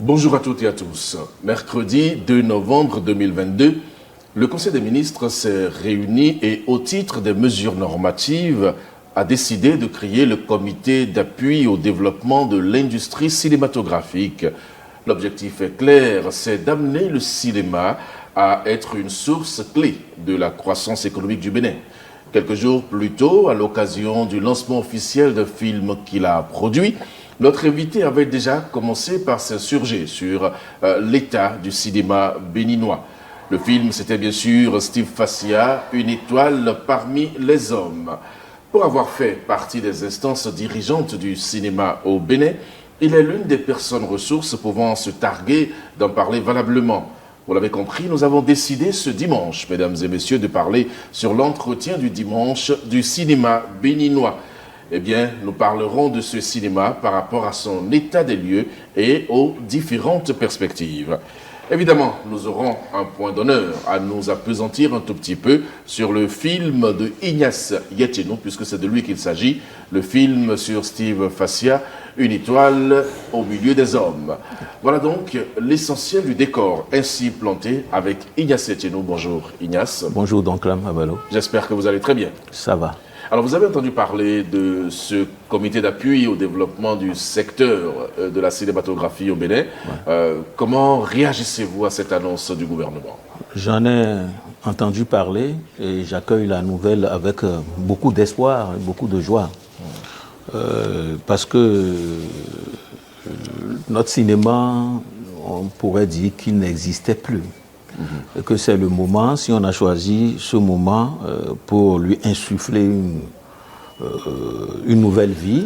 Bonjour à toutes et à tous. Mercredi 2 novembre 2022, le Conseil des ministres s'est réuni et au titre des mesures normatives a décidé de créer le comité d'appui au développement de l'industrie cinématographique. L'objectif est clair, c'est d'amener le cinéma à être une source clé de la croissance économique du Bénin. Quelques jours plus tôt, à l'occasion du lancement officiel de films qu'il a produit, notre invité avait déjà commencé par s'insurger sur l'état du cinéma béninois. Le film, c'était bien sûr Steve Fassia, une étoile parmi les hommes. Pour avoir fait partie des instances dirigeantes du cinéma au Bénin, il est l'une des personnes ressources pouvant se targuer d'en parler valablement. Vous l'avez compris, nous avons décidé ce dimanche, mesdames et messieurs, de parler sur l'entretien du dimanche du cinéma béninois. Eh bien, nous parlerons de ce cinéma par rapport à son état des lieux et aux différentes perspectives. Évidemment, nous aurons un point d'honneur à nous appesantir un tout petit peu sur le film de Ignace Yetchenou, puisque c'est de lui qu'il s'agit, le film sur Steve Fassia, une étoile au milieu des hommes. Voilà donc l'essentiel du décor ainsi planté avec Ignace Yetchenou. Bonjour Ignace. Bonjour Donclam Abalo. J'espère que vous allez très bien. Ça va. Alors, vous avez entendu parler de ce comité d'appui au développement du secteur de la cinématographie au Bénin. Ouais. Comment réagissez-vous à cette annonce du gouvernement? J'en ai entendu parler et j'accueille la nouvelle avec beaucoup d'espoir et beaucoup de joie. Parce que notre cinéma, on pourrait dire qu'il n'existait plus. Et que c'est le moment, si on a choisi ce moment pour lui insuffler une nouvelle vie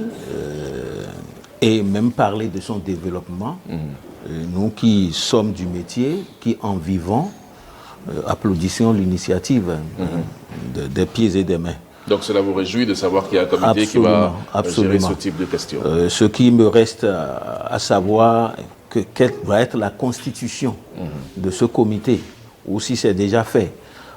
et même parler de son développement. Nous qui sommes du métier, qui en vivons, applaudissons l'initiative des pieds et des mains. Donc cela vous réjouit de savoir qu'il y a un comité qui va gérer ce type de questions. Ce qui me reste à savoir, quelle va être la constitution de ce comité, ou si c'est déjà fait.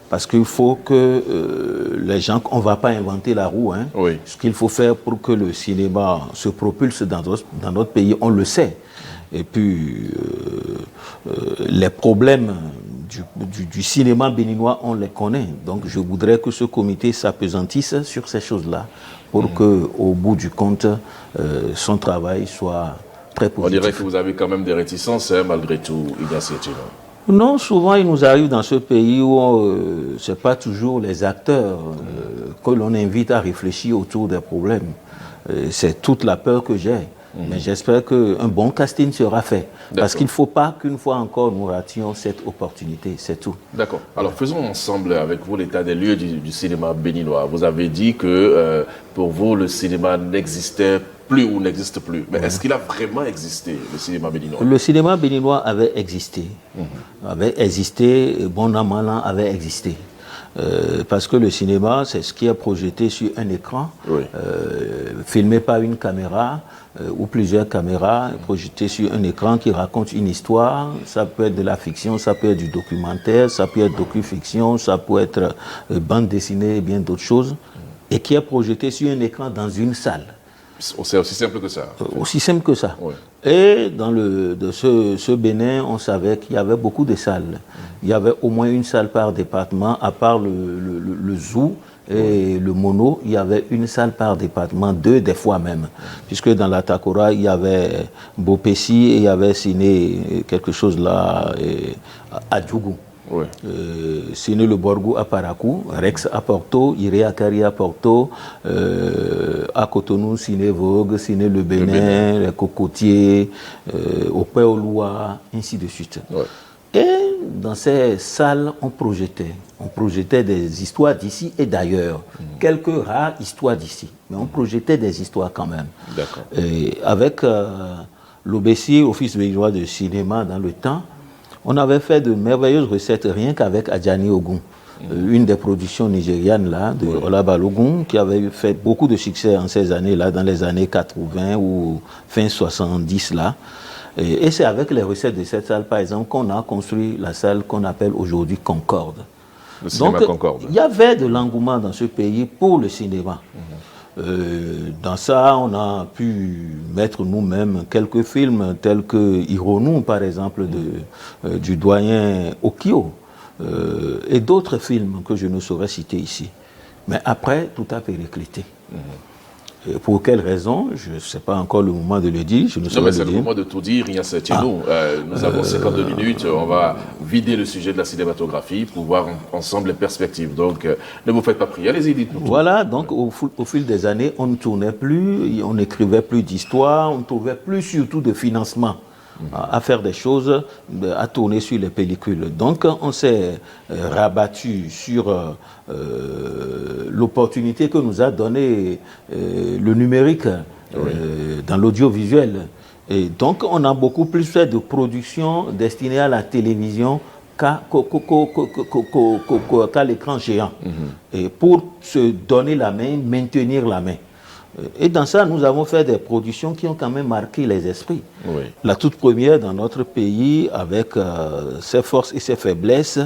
Parce qu'il faut que les gens, on ne va pas inventer la roue. Oui. Ce qu'il faut faire pour que le cinéma se propulse dans notre pays, on le sait. Et puis, les problèmes du cinéma béninois, on les connaît. Donc, je voudrais que ce comité s'apesantisse sur ces choses-là pour qu'au bout du compte, son travail soit très positif. On dirait que vous avez quand même des réticences, malgré tout, Ignace Yetchenou. Non, souvent il nous arrive dans ce pays où ce n'est pas toujours les acteurs que l'on invite à réfléchir autour des problèmes. C'est toute la peur que j'ai. Mais j'espère qu'un bon casting sera fait. Parce qu'il ne faut pas qu'une fois encore nous rations cette opportunité, c'est tout. D'accord. Alors faisons ensemble avec vous l'état des lieux du cinéma béninois. Vous avez dit que pour vous le cinéma n'existait plus ou n'existe plus. Mais est-ce qu'il a vraiment existé, le cinéma béninois? Le cinéma béninois avait existé. Bon an, mal an avait existé. Parce que le cinéma, c'est ce qui est projeté sur un écran, filmé par une caméra ou plusieurs caméras, projeté sur un écran qui raconte une histoire. Ça peut être de la fiction, ça peut être du documentaire, ça peut être docu-fiction, ça peut être bande dessinée et bien d'autres choses, et qui est projeté sur un écran dans une salle. C'est aussi simple que ça. Aussi simple que ça. Oui. Et dans ce Bénin, on savait qu'il y avait beaucoup de salles. Il y avait au moins une salle par département, à part le zoo et le mono, il y avait une salle par département, deux des fois même. Puisque dans la Takora, il y avait Bopessi et il y avait Ciné, quelque chose là, à Djougou. Oui. Ciné Le Borgou à Parakou, Rex à Porto, Iré Akari à Porto, à Cotonou, Ciné Vogue, Ciné Le Bénin, les Cocotiers, au Péoloua, ainsi de suite. Oui. Et dans ces salles, on projetait des histoires d'ici et d'ailleurs, quelques rares histoires d'ici, mais on projetait des histoires quand même. D'accord. Et avec l'OBC, Office béninois de cinéma dans le temps, on avait fait de merveilleuses recettes rien qu'avec Adjani Ogun, une des productions nigérianes là, de Ola Balogun, qui avait fait beaucoup de succès en ces années-là, dans les années 80 ou fin 70 là. Et c'est avec les recettes de cette salle, par exemple, qu'on a construit la salle qu'on appelle aujourd'hui Concorde. Le cinéma Donc, Concorde. Il y avait de l'engouement dans ce pays pour le cinéma. Dans ça, on a pu mettre nous-mêmes quelques films tels que Hironou, par exemple, du doyen Okio, et d'autres films que je ne saurais citer ici. Mais après, tout a périclité. Pour quelles raisons? Je ne sais pas encore le moment de le dire. Non, mais c'est le moment de tout dire, rien c'est chez nous. Nous avons 52 minutes, on va vider le sujet de la cinématographie pour voir ensemble les perspectives. Donc, ne vous faites pas prier, allez-y, dites-nous. Voilà, donc au fil des années, on ne tournait plus, on n'écrivait plus d'histoire, on ne trouvait plus surtout de financement à faire des choses, à tourner sur les pellicules. Donc, on s'est rabattu sur l'opportunité que nous a donné le numérique dans l'audiovisuel. Et donc, on a beaucoup plus fait de production destinée à la télévision qu'à l'écran géant. Et pour se donner la main, maintenir la main. Et dans ça, nous avons fait des productions qui ont quand même marqué les esprits. Oui. La toute première dans notre pays, avec ses forces et ses faiblesses,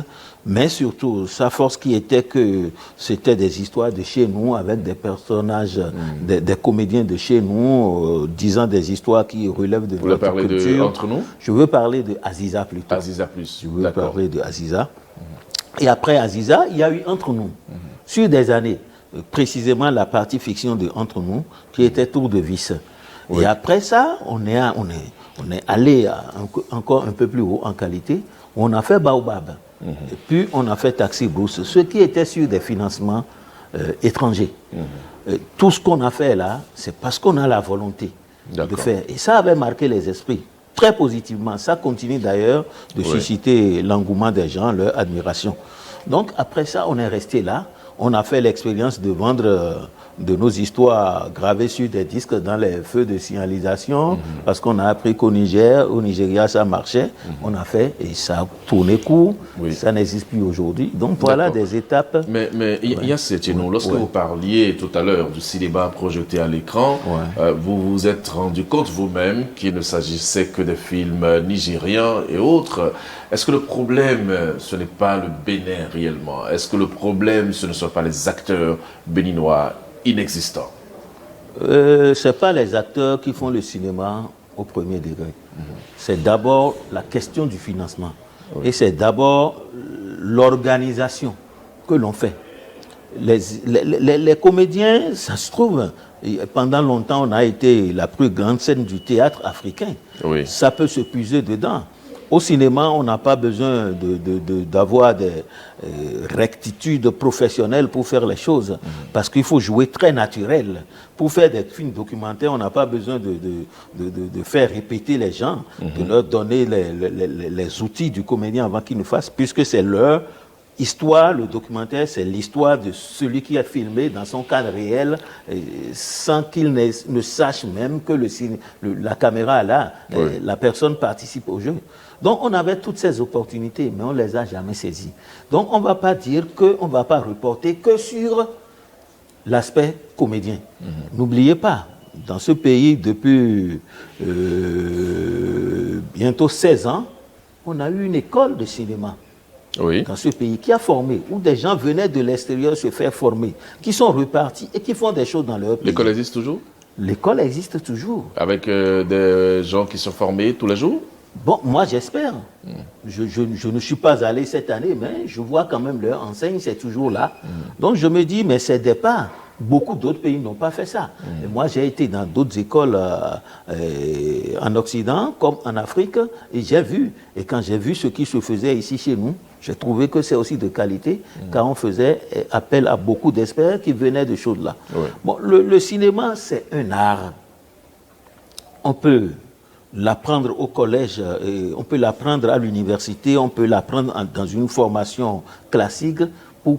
mais surtout sa force qui était que c'était des histoires de chez nous, avec des personnages, des comédiens de chez nous, disant des histoires qui relèvent de notre culture. Vous voulez parler d'Entre nous? Je veux parler de Aziza plutôt. Aziza plus. Je veux parler de Aziza. Et après Aziza, il y a eu Entre nous, sur des années. Précisément la partie fiction de Entre nous, qui était Tour de vis. Oui. Et après ça, on est allé encore un peu plus haut en qualité. On a fait Baobab. Et puis on a fait Taxi Brousse, ce qui était sur des financements étrangers. Tout ce qu'on a fait là, c'est parce qu'on a la volonté de faire. Et ça avait marqué les esprits très positivement. Ça continue d'ailleurs de susciter l'engouement des gens, leur admiration. Donc après ça, on est resté là. On a fait l'expérience de vendre de nos histoires gravées sur des disques dans les feux de signalisation, parce qu'on a appris qu'au Nigeria, ça marchait. On a fait et ça a tourné court. Ça n'existe plus aujourd'hui. Donc voilà des étapes. Mais il y a cette lorsque vous parliez tout à l'heure du cinéma projeté à l'écran, vous vous êtes rendu compte vous-même qu'il ne s'agissait que des films nigériens et autres. Est-ce que le problème, ce n'est pas le Bénin réellement? Est-ce que le problème, ce ne sont pas les acteurs béninois inexistants? Ce n'est pas les acteurs qui font le cinéma au premier degré. C'est d'abord la question du financement. Et c'est d'abord l'organisation que l'on fait. Les comédiens, ça se trouve, pendant longtemps, on a été la plus grande scène du théâtre africain. Ça peut se puiser dedans. Au cinéma, on n'a pas besoin d'avoir des rectitudes professionnelles pour faire les choses, parce qu'il faut jouer très naturel. Pour faire des films documentaires, on n'a pas besoin de faire répéter les gens, de leur donner les outils du comédien avant qu'ils nous fassent, puisque c'est leur histoire. Le documentaire, c'est l'histoire de celui qui a filmé dans son cadre réel, sans qu'il ne sache même que la caméra est là, la personne participe au jeu. Donc on avait toutes ces opportunités, mais on ne les a jamais saisies. Donc on ne va pas dire qu'on ne va pas reporter que sur l'aspect comédien. N'oubliez pas, dans ce pays, depuis bientôt 16 ans, on a eu une école de cinéma. Dans ce pays, qui a formé, où des gens venaient de l'extérieur se faire former, qui sont repartis et qui font des choses dans leur pays. L'école existe toujours? L'école existe toujours. Avec des gens qui sont formés tous les jours? Bon, moi j'espère. Je ne suis pas allé cette année, mais je vois quand même leur enseigne, c'est toujours là. Donc je me dis, mais c'est des pas. Beaucoup d'autres pays n'ont pas fait ça. Et moi, j'ai été dans d'autres écoles en Occident, comme en Afrique, et j'ai vu. Et quand j'ai vu ce qui se faisait ici chez nous, j'ai trouvé que c'est aussi de qualité, car on faisait appel à beaucoup d'experts qui venaient de choses là. Bon, le cinéma, c'est un art. On peut l'apprendre au collège, on peut l'apprendre à l'université, on peut l'apprendre dans une formation classique pour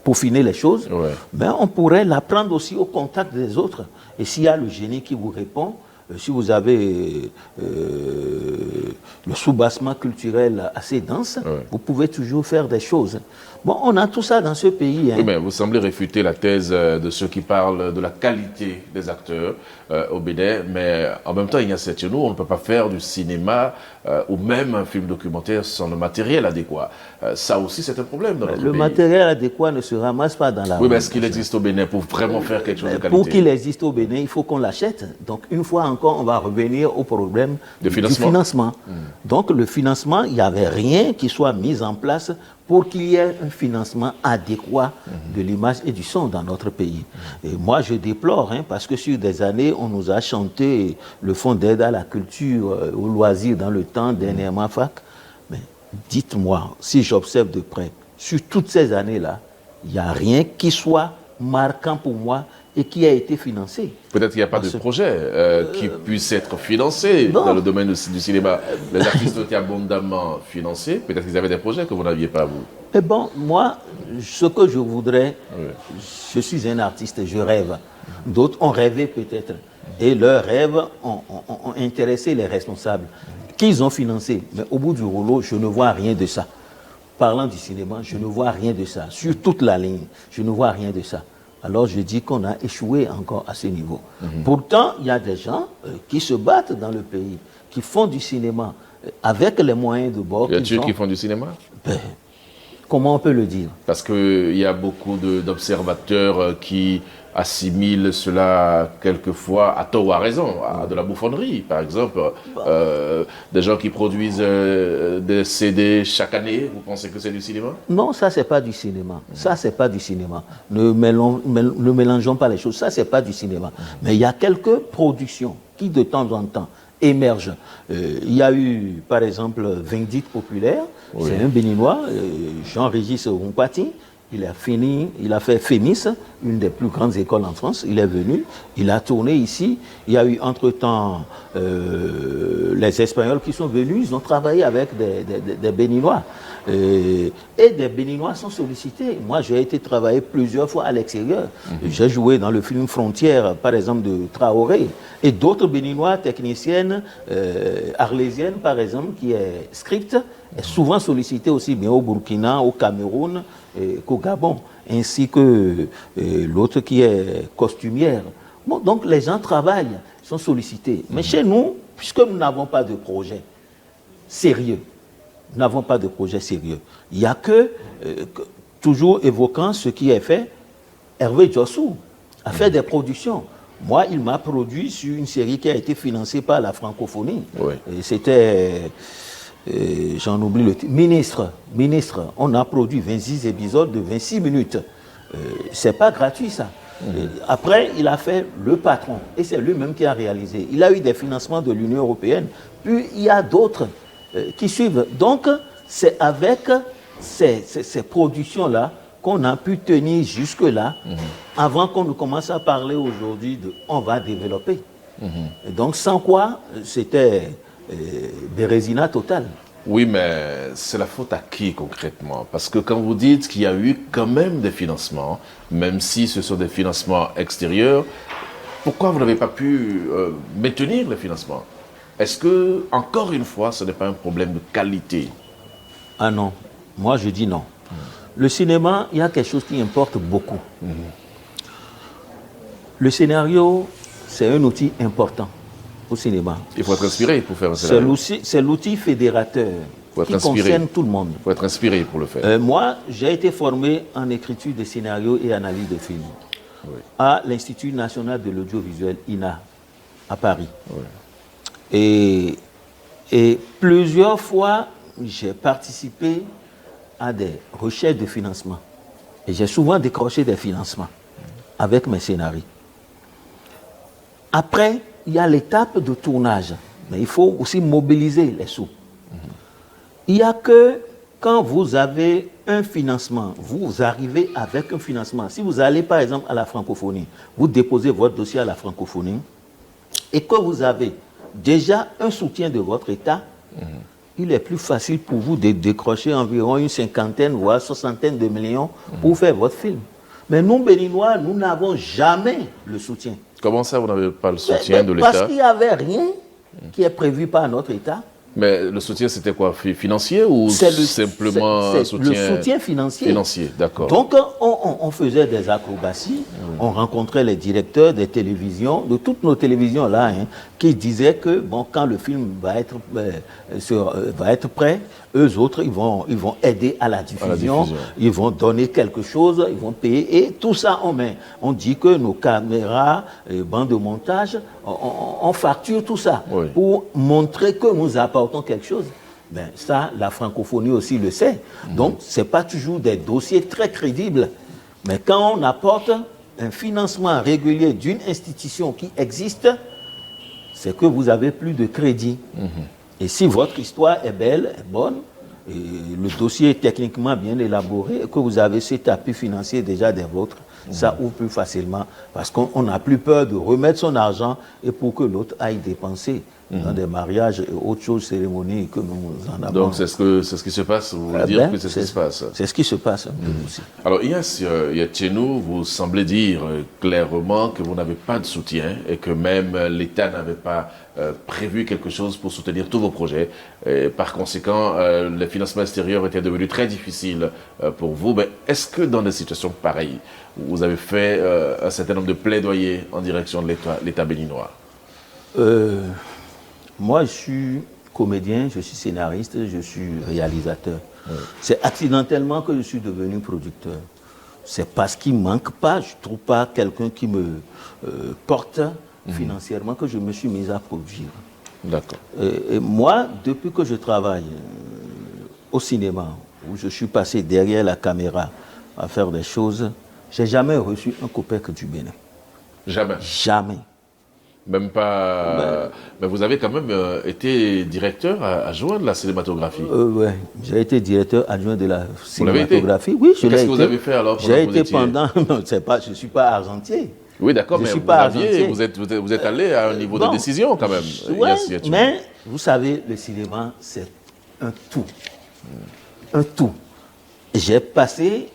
peaufiner les choses, mais on pourrait l'apprendre aussi au contact des autres. Et s'il y a le génie qui vous répond, si vous avez le soubassement culturel assez dense, vous pouvez toujours faire des choses. Bon, on a tout ça dans ce pays. Hein. Oui, mais vous semblez réfuter la thèse de ceux qui parlent de la qualité des acteurs au Bénin, mais en même temps, il y a chez nous, on ne peut pas faire du cinéma ou même un film documentaire sans le matériel adéquat. Ça aussi, c'est un problème dans notre pays. Le matériel adéquat ne se ramasse pas dans la rue. Oui, mais est-ce qu'il existe au Bénin pour vraiment faire quelque chose de qualité? Pour qu'il existe au Bénin, il faut qu'on l'achète. Donc, une fois encore, on va revenir au problème du financement. Donc, le financement, il n'y avait rien qui soit mis en place pour qu'il y ait un financement adéquat de l'image et du son dans notre pays. Et moi, je déplore, hein, parce que sur des années, on nous a chanté le fonds d'aide à la culture, au loisir dans le temps, dernièrement FAC. Mais dites-moi, si j'observe de près, sur toutes ces années-là, il n'y a rien qui soit marquant pour moi et qui a été financé. Peut-être qu'il n'y a pas de projet qui puisse être financé dans le domaine du cinéma. Les artistes ont été abondamment financés. Peut-être qu'ils avaient des projets que vous n'aviez pas, vous. Mais bon, moi, ce que je voudrais, je suis un artiste, je rêve. D'autres ont rêvé peut-être. Et leurs rêves ont intéressé les responsables qu'ils ont financés. Mais au bout du rouleau, je ne vois rien de ça. Parlant du cinéma, je ne vois rien de ça. Sur toute la ligne, je ne vois rien de ça. Alors je dis qu'on a échoué encore à ce niveau. Pourtant, il y a des gens qui se battent dans le pays, qui font du cinéma avec les moyens de bord. Il y a ceux qui font du cinéma? Comment on peut le dire? Parce qu'il y a beaucoup d'observateurs qui assimilent cela quelquefois à tort ou à raison, à de la bouffonnerie. Par exemple, des gens qui produisent des CD chaque année, vous pensez que c'est du cinéma? Non, ça c'est pas du cinéma. Ça c'est pas du cinéma. Ne mélangeons pas les choses. Ça c'est pas du cinéma. Mais il y a quelques productions qui de temps en temps émergent. Il y a eu par exemple Vindicte Populaire. C'est un Béninois, Jean-Régis Rumpati. Il a fait FEMIS, une des plus grandes écoles en France. Il est venu, il a tourné ici. Il y a eu entre-temps les Espagnols qui sont venus, ils ont travaillé avec des Béninois. Et des Béninois sont sollicités. Moi, j'ai été travailler plusieurs fois à l'extérieur. J'ai joué dans le film Frontières, par exemple, de Traoré. Et d'autres Béninois, techniciennes, arlésiennes, par exemple, qui est script, est souvent sollicité aussi bien au Burkina, au Cameroun, qu'au Gabon, ainsi que l'autre qui est costumière. Bon, donc les gens travaillent, sont sollicités. Mais chez nous, puisque nous n'avons pas de projet sérieux, nous n'avons pas de projet sérieux, il n'y a que, toujours évoquant ce qui est fait, Hervé Djossou a fait des productions. Moi, il m'a produit sur une série qui a été financée par la francophonie. C'était... j'en oublie le titre. Ministre, on a produit 26 épisodes de 26 minutes. C'est pas gratuit ça. Après, il a fait Le Patron et c'est lui-même qui a réalisé. Il a eu des financements de l'Union européenne, puis il y a d'autres qui suivent. Donc, c'est avec ces productions-là qu'on a pu tenir jusque-là, avant qu'on ne commence à parler aujourd'hui de « on va développer ». Donc, sans quoi, c'était... Bérésina totale. Oui, mais c'est la faute à qui concrètement? Parce que quand vous dites qu'il y a eu quand même des financements, même si ce sont des financements extérieurs, pourquoi vous n'avez pas pu maintenir les financements? Est-ce que, encore une fois, ce n'est pas un problème de qualité? Ah non, moi je dis non. Le cinéma, il y a quelque chose qui importe beaucoup. Le scénario, c'est un outil important au cinéma. Il faut être inspiré pour faire un scénario. C'est l'outil fédérateur qui concerne tout le monde. Il faut être inspiré pour le faire. Moi, j'ai été formé en écriture de scénario et analyse de films à l'Institut national de l'audiovisuel, INA, à Paris. Et plusieurs fois, j'ai participé à des recherches de financement. Et j'ai souvent décroché des financements avec mes scénarios. Après, il y a l'étape de tournage, mais il faut aussi mobiliser les sous. Il n'y a que quand vous avez un financement, vous arrivez avec un financement. Si vous allez par exemple à la francophonie, vous déposez votre dossier à la francophonie et que vous avez déjà un soutien de votre État, il est plus facile pour vous de décrocher environ une cinquantaine, voire 60 de millions pour faire votre film. Mais nous, Béninois, nous n'avons jamais le soutien. Comment ça, vous n'avez pas le soutien de l'État? Parce qu'il n'y avait rien qui est prévu par notre État. Mais le soutien, c'était quoi? Financier ou simplement un soutien? Le soutien financier. Financier, d'accord. Donc, on faisait des acrobaties, on rencontrait les directeurs des télévisions, de toutes nos télévisions là, qui disaient que bon, quand le film va être prêt, eux autres, ils vont aider à la diffusion, ils vont donner quelque chose, ils vont payer, et tout ça on met. On dit que nos caméras, bandes de montage, on facture tout ça pour montrer que nous apportons quelque chose. Ben, ça, la francophonie aussi le sait. Donc, ce n'est pas toujours des dossiers très crédibles. Mais quand on apporte un financement régulier d'une institution qui existe, c'est que vous avez plus de crédit. Et si votre histoire est belle, est bonne, et le dossier est techniquement bien élaboré, et que vous avez cet appui financier déjà des vôtres, ça ouvre plus facilement. Parce qu'on n'a plus peur de remettre son argent et pour que l'autre aille dépenser dans des mariages et autres choses, cérémonies que nous en avons. Donc c'est ce qui se passe, vous voulez dire que c'est ce qui se passe? C'est ce qui se passe aussi. Alors chez nous, vous semblez dire clairement que vous n'avez pas de soutien et que même l'État n'avait pas prévu quelque chose pour soutenir tous vos projets. Et par conséquent, le financement extérieur était devenu très difficile pour vous. Mais est-ce que dans des situations pareilles, vous avez fait un certain nombre de plaidoyers en direction de l'État béninois? Moi, je suis comédien, je suis scénariste, je suis réalisateur. C'est accidentellement que je suis devenu producteur. C'est parce qu'il ne manque pas, je ne trouve pas quelqu'un qui me porte financièrement que je me suis mis à produire. D'accord. Et moi, depuis que je travaille au cinéma, où je suis passé derrière la caméra à faire des choses, je n'ai jamais reçu un copec du Bénin. Jamais? Jamais. Même pas... Mais vous avez quand même été directeur adjoint de la cinématographie. Oui, j'ai été directeur adjoint de la cinématographie. Oui, je l'ai été. Qu'est-ce que vous avez fait alors pendant J'ai été pendant... Non, je ne suis pas argentier. Oui, d'accord, mais vous êtes allé à un niveau de décision quand même. Oui, mais vous savez, le cinéma, c'est un tout. Un tout. J'ai passé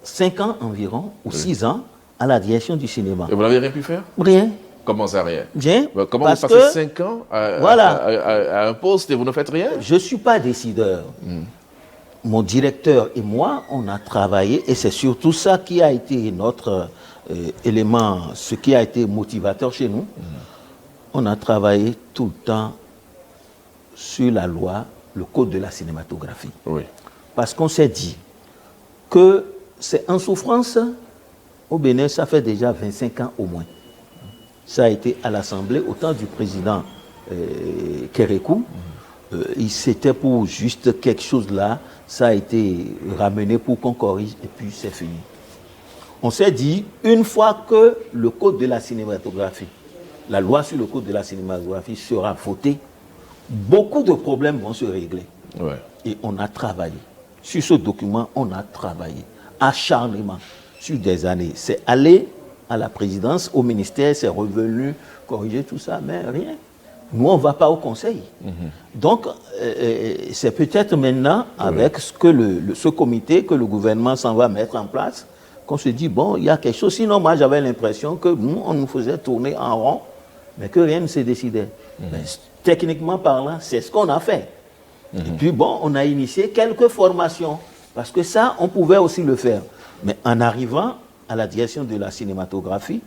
5 ans environ, ou 6 ans, à la direction du cinéma. Et vous n'avez rien pu faire? Rien. Comment ça, rien? Bien. Comment vous passez 5 ans à un poste et vous ne faites rien? Je ne suis pas décideur. Mon directeur et moi, on a travaillé, et c'est surtout ça qui a été notre élément, ce qui a été motivateur chez nous. On a travaillé tout le temps sur la loi, le code de la cinématographie. Oui. Parce qu'on s'est dit que c'est en souffrance au Bénin, ça fait déjà 25 ans au moins. Ça a été à l'Assemblée, au temps du président Kérékou. C'était pour juste quelque chose là, ça a été ramené pour qu'on corrige et puis c'est fini. On s'est dit, une fois que le code de la cinématographie, la loi sur le code de la cinématographie sera votée, beaucoup de problèmes vont se régler. Ouais. Et on a travaillé. Sur ce document, on a travaillé acharnement sur des années. C'est allé à la présidence, au ministère, c'est revenu corriger tout ça, mais rien. Nous, on ne va pas au conseil. Donc, c'est peut-être maintenant, avec ce comité que le gouvernement s'en va mettre en place, qu'on se dit, bon, il y a quelque chose. Sinon, moi, j'avais l'impression que nous, on nous faisait tourner en rond, mais que rien ne se décidait. Mais, techniquement parlant, c'est ce qu'on a fait. Et puis, bon, on a initié quelques formations, parce que ça, on pouvait aussi le faire. Mais en arrivant à la direction de la cinématographie,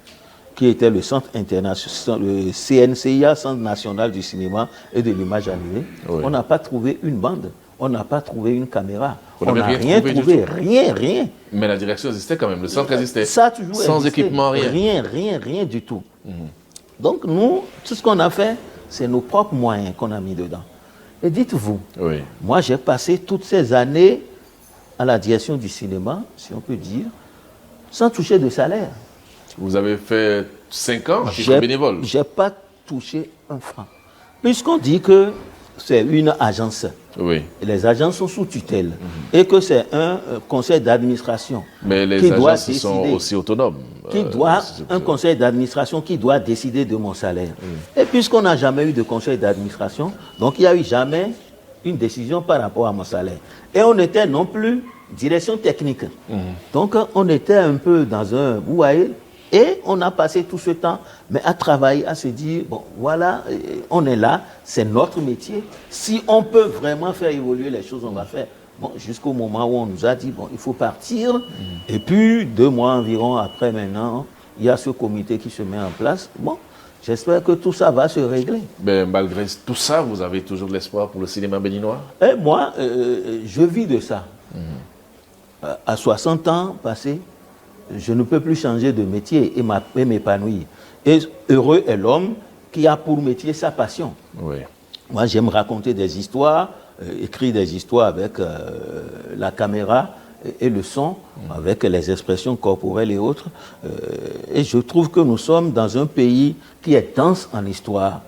qui était le centre international, le CNCIA, Centre national du cinéma et de l'image animée, on n'a pas trouvé une bande, on n'a pas trouvé une caméra, on n'a rien trouvé, rien. Mais la direction existait quand même, le centre existait. Ça a toujours sans existé. Équipement, rien. Rien du tout. Donc nous, tout ce qu'on a fait, c'est nos propres moyens qu'on a mis dedans. Et dites-vous, moi j'ai passé toutes ces années à la direction du cinéma, si on peut dire, sans toucher de salaire. Vous avez fait 5 ans à titre bénévole? Je n'ai pas touché un franc. Puisqu'on dit que c'est une agence. Oui. Et les agences sont sous tutelle. Et que c'est un conseil d'administration. Mais les agences sont aussi autonomes. Un conseil d'administration qui doit décider de mon salaire. Et puisqu'on n'a jamais eu de conseil d'administration, donc il n'y a eu jamais une décision par rapport à mon salaire. Et on n'était non plus direction technique. Donc, on était un peu dans un... Vous voyez, et on a passé tout ce temps, mais à travailler, à se dire, bon, voilà, on est là, c'est notre métier. Si on peut vraiment faire évoluer les choses, on va faire. Bon, jusqu'au moment où on nous a dit, bon, il faut partir. Et puis, 2 mois environ après maintenant, il y a ce comité qui se met en place. Bon, j'espère que tout ça va se régler. Mais malgré tout ça, vous avez toujours de l'espoir pour le cinéma béninois? Et moi, je vis de ça. À 60 ans passés, je ne peux plus changer de métier et m'épanouir. Et heureux est l'homme qui a pour métier sa passion. Oui. Moi, j'aime raconter des histoires, écrire des histoires avec la caméra et le son, avec les expressions corporelles et autres. Et je trouve que nous sommes dans un pays qui est dense en histoire.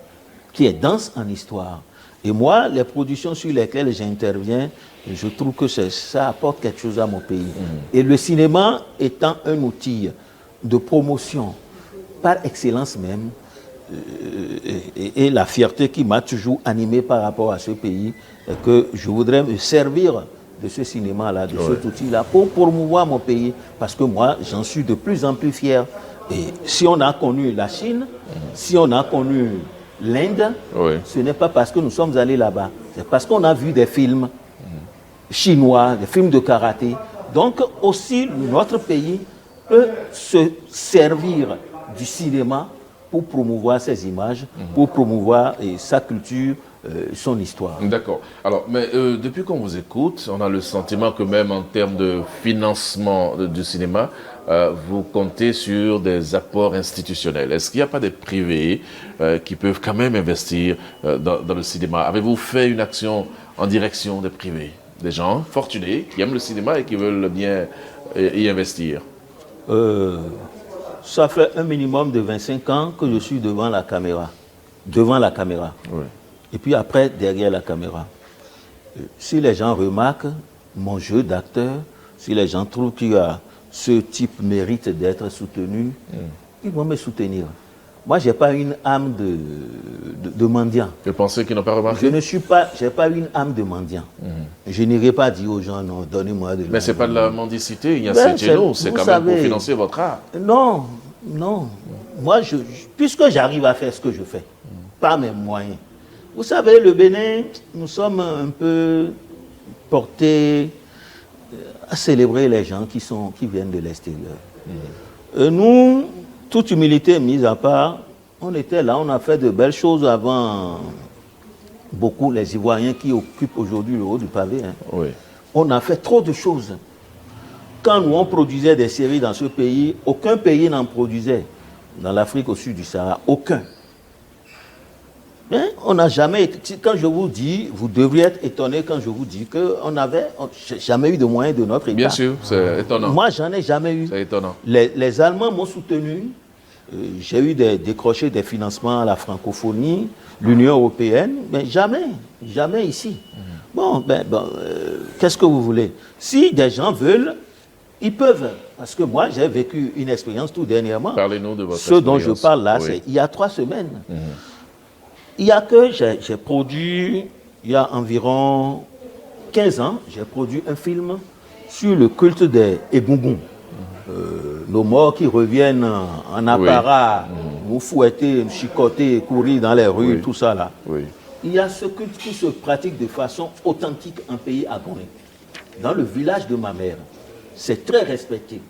Et moi, les productions sur lesquelles j'interviens, je trouve que ça apporte quelque chose à mon pays. Et le cinéma étant un outil de promotion par excellence même, et la fierté qui m'a toujours animé par rapport à ce pays, que je voudrais me servir de ce cinéma-là, de cet outil-là, pour promouvoir mon pays, parce que moi, j'en suis de plus en plus fier. Et si on a connu la Chine, si on a connu l'Inde, ce n'est pas parce que nous sommes allés là-bas, c'est parce qu'on a vu des films chinois, des films de karaté. Donc aussi, notre pays peut se servir du cinéma pour promouvoir ses images, pour promouvoir sa culture, son histoire. D'accord. Alors, mais depuis qu'on vous écoute, on a le sentiment que même en termes de financement du cinéma, vous comptez sur des apports institutionnels. Est-ce qu'il n'y a pas des privés qui peuvent quand même investir dans le cinéma? Avez-vous fait une action en direction des privés, des gens fortunés qui aiment le cinéma et qui veulent bien y investir? Ça fait un minimum de 25 ans que je suis devant la caméra. Devant la caméra. Oui. Et puis après, derrière la caméra. Si les gens remarquent mon jeu d'acteur, si les gens trouvent que ce type mérite d'être soutenu, ils vont me soutenir. Moi, je n'ai pas une âme de mendiant. Vous pensez qu'ils n'ont pas remarqué? Je n'ai pas une âme de mendiant. Je n'irai pas dire aux gens, non, donnez-moi de l'argent. Mais ce n'est pas de la mendicité, il y a c'est quand même pour financer votre art. Non. Moi, puisque j'arrive à faire ce que je fais, par mes moyens. Vous savez, le Bénin, nous sommes un peu portés à célébrer les gens qui viennent de l'extérieur. Nous, toute humilité mise à part, on était là, on a fait de belles choses avant beaucoup, les Ivoiriens qui occupent aujourd'hui le haut du pavé. Oui. On a fait trop de choses. Quand nous, on produisait des séries dans ce pays, aucun pays n'en produisait. Dans l'Afrique au sud du Sahara, aucun. Mais on n'a jamais été... Quand je vous dis, vous devriez être étonné quand je vous dis qu'on n'avait jamais eu de moyens de notre État. Bien sûr, c'est étonnant. Moi, j'en ai jamais eu. C'est étonnant. Les Allemands m'ont soutenu. J'ai eu décroché des financements à la francophonie, l'Union européenne, mais jamais ici. Bon, qu'est-ce que vous voulez? Si des gens veulent, ils peuvent. Parce que moi, j'ai vécu une expérience tout dernièrement. Parlez-nous de votre expérience. Ce dont je parle là, oui. C'est il y a 3 semaines. Il y a que j'ai produit, il y a environ 15 ans, j'ai produit un film sur le culte des Egungun. Nos morts qui reviennent en apparat, nous fouetter, nous chicoter, courir dans les rues, tout ça là. Oui. Il y a ce culte qui se pratique de façon authentique en pays abonné. Dans le village de ma mère, c'est très respecté.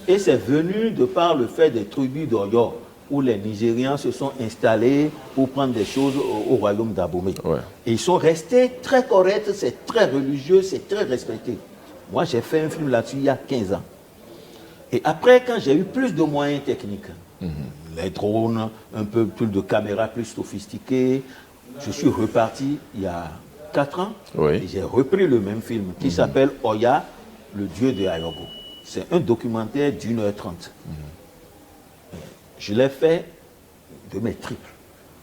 Et c'est venu de par le fait des tribus d'Oyo, où les Nigérians se sont installés pour prendre des choses au royaume d'Abomey. Ouais. Et ils sont restés très corrects, c'est très religieux, c'est très respecté. Moi, j'ai fait un film là-dessus il y a 15 ans. Et après, quand j'ai eu plus de moyens techniques, les drones, un peu plus de caméras plus sophistiquées, je suis reparti il y a 4 ans et j'ai repris le même film qui s'appelle Oya, le dieu de Ayogo. C'est un documentaire d'1h30. Je l'ai fait de mes triples,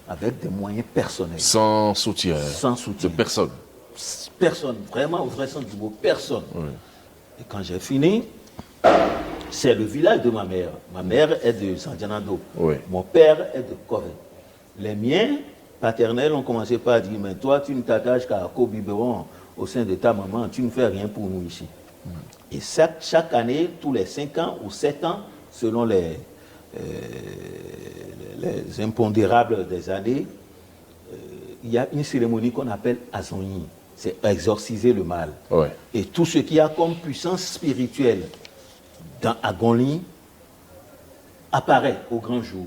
avec des moyens personnels. Sans soutien. Sans soutien. De personne. Personne, vraiment au vrai sens du mot, personne. Et quand j'ai fini, c'est le village de ma mère. Ma mère est de Sandianado. Mon père est de Corée. Les miens paternels ont commencé par dire, mais toi, tu ne t'attaches qu'à Kobe biberon au sein de ta maman, tu ne fais rien pour nous ici. Et chaque année, tous les 5 ans ou 7 ans, selon les impondérables des années, il y a une cérémonie qu'on appelle Azonyi. C'est exorciser le mal. Ouais. Et tout ce qui a comme puissance spirituelle dans Agonli apparaît au grand jour.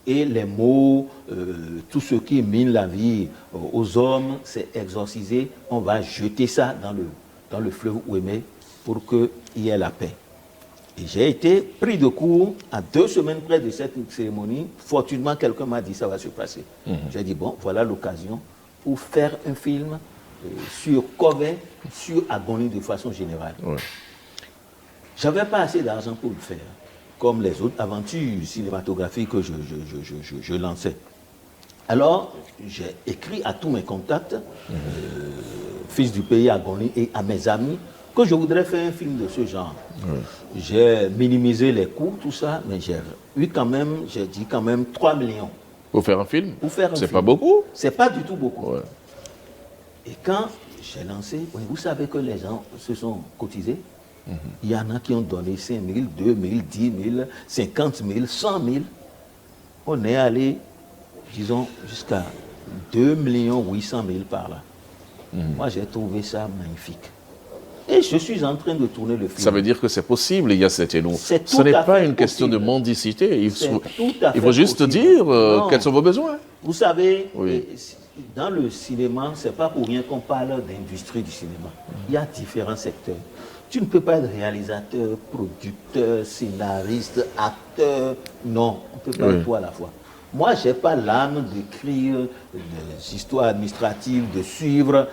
Et les mots, tout ce qui mine la vie aux hommes, c'est exorcisé. On va jeter ça dans le fleuve Ouémé pour qu'il y ait la paix. Et j'ai été pris de court à 2 semaines près de cette cérémonie. Fortunément, quelqu'un m'a dit ça va se passer. J'ai dit, bon, voilà l'occasion pour faire un film sur Kové, sur Agonli de façon générale. Ouais. Je n'avais pas assez d'argent pour le faire, comme les autres aventures cinématographiques que je lançais. Alors, j'ai écrit à tous mes contacts, fils du pays Agonli, et à mes amis, que je voudrais faire un film de ce genre. J'ai minimisé les coûts, tout ça, mais j'ai dit quand même 3 millions. Pour faire un film? Pour faire un film. C'est pas beaucoup? C'est pas du tout beaucoup. Ouais. Et quand j'ai lancé, vous savez que les gens se sont cotisés. Il y en a qui ont donné 5 000, 2 000, 10 000, 50 000, 100 000. On est allé, disons, jusqu'à 2 800 000 par là. Moi, j'ai trouvé ça magnifique. Et je suis en train de tourner le film. Ça veut dire que c'est possible, il y a cette énou. Ce n'est pas une question de mendicité. Il faut juste dire quels sont vos besoins. Vous savez, dans le cinéma, ce n'est pas pour rien qu'on parle d'industrie du cinéma. Il y a différents secteurs. Tu ne peux pas être réalisateur, producteur, scénariste, acteur. Non, on ne peut pas être tout à la fois. Moi, je n'ai pas l'âme d'écrire des histoires administratives, de suivre,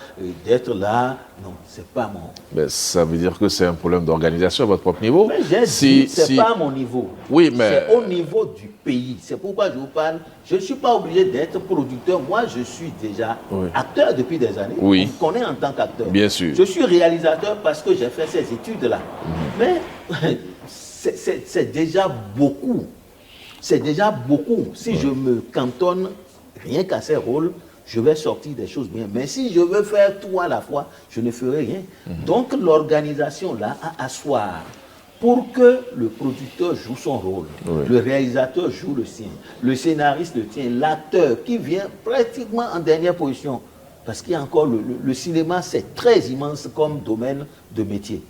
d'être là. Non, ce n'est pas mon... Mais ça veut dire que c'est un problème d'organisation à votre propre niveau. Mais j'ai dit, ce n'est pas à mon niveau. Oui, mais... C'est au niveau du pays. C'est pourquoi je vous parle. Je ne suis pas obligé d'être producteur. Moi, je suis déjà acteur depuis des années. Oui. On me connaît en tant qu'acteur. Bien sûr. Je suis réalisateur parce que j'ai fait ces études-là. Mais c'est déjà beaucoup. C'est déjà beaucoup. Si je me cantonne rien qu'à ces rôles, je vais sortir des choses bien. Mais si je veux faire tout à la fois, je ne ferai rien. Donc l'organisation là à asseoir pour que le producteur joue son rôle, le réalisateur joue le sien, le scénariste le tien, l'acteur qui vient pratiquement en dernière position. Parce qu'il y a encore le cinéma, c'est très immense comme domaine de métier.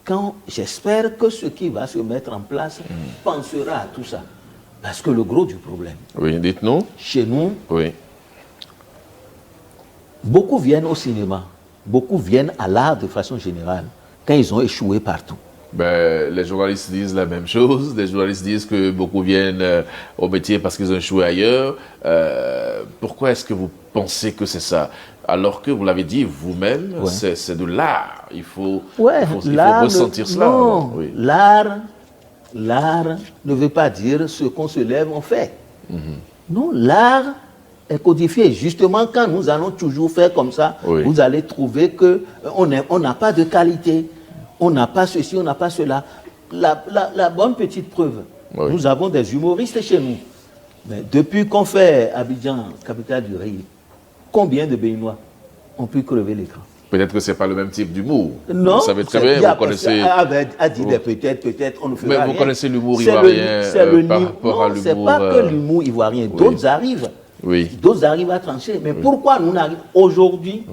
Quand j'espère que ce qui va se mettre en place pensera à tout ça. Parce que le gros du problème, dites-nous. Chez nous, beaucoup viennent au cinéma, beaucoup viennent à l'art de façon générale, quand ils ont échoué partout. Ben, les journalistes disent la même chose. Les journalistes disent que beaucoup viennent au métier parce qu'ils ont échoué ailleurs. Pourquoi est-ce que vous pensez que c'est ça? Alors que vous l'avez dit vous-même, c'est de l'art. Il faut ressentir cela. Non, l'art ne veut pas dire ce qu'on se lève, on fait. Non, l'art est codifié. Justement, quand nous allons toujours faire comme ça, vous allez trouver qu'on n'a pas de qualité. On n'a pas ceci, on n'a pas cela. La bonne petite preuve, nous avons des humoristes chez nous. Mais depuis qu'on fait Abidjan, capitale du riz, combien de Béninois ont pu crever l'écran? Peut-être que ce n'est pas le même type d'humour. Non, vous savez très bien, vous connaissez... A dit peut-être, on ne fait rien. Mais vous connaissez l'humour ivoirien par rapport à l'humour... Ce n'est pas que l'humour ivoirien. D'autres arrivent. D'autres arrivent à trancher. Mais pourquoi nous n'arrivons... Aujourd'hui,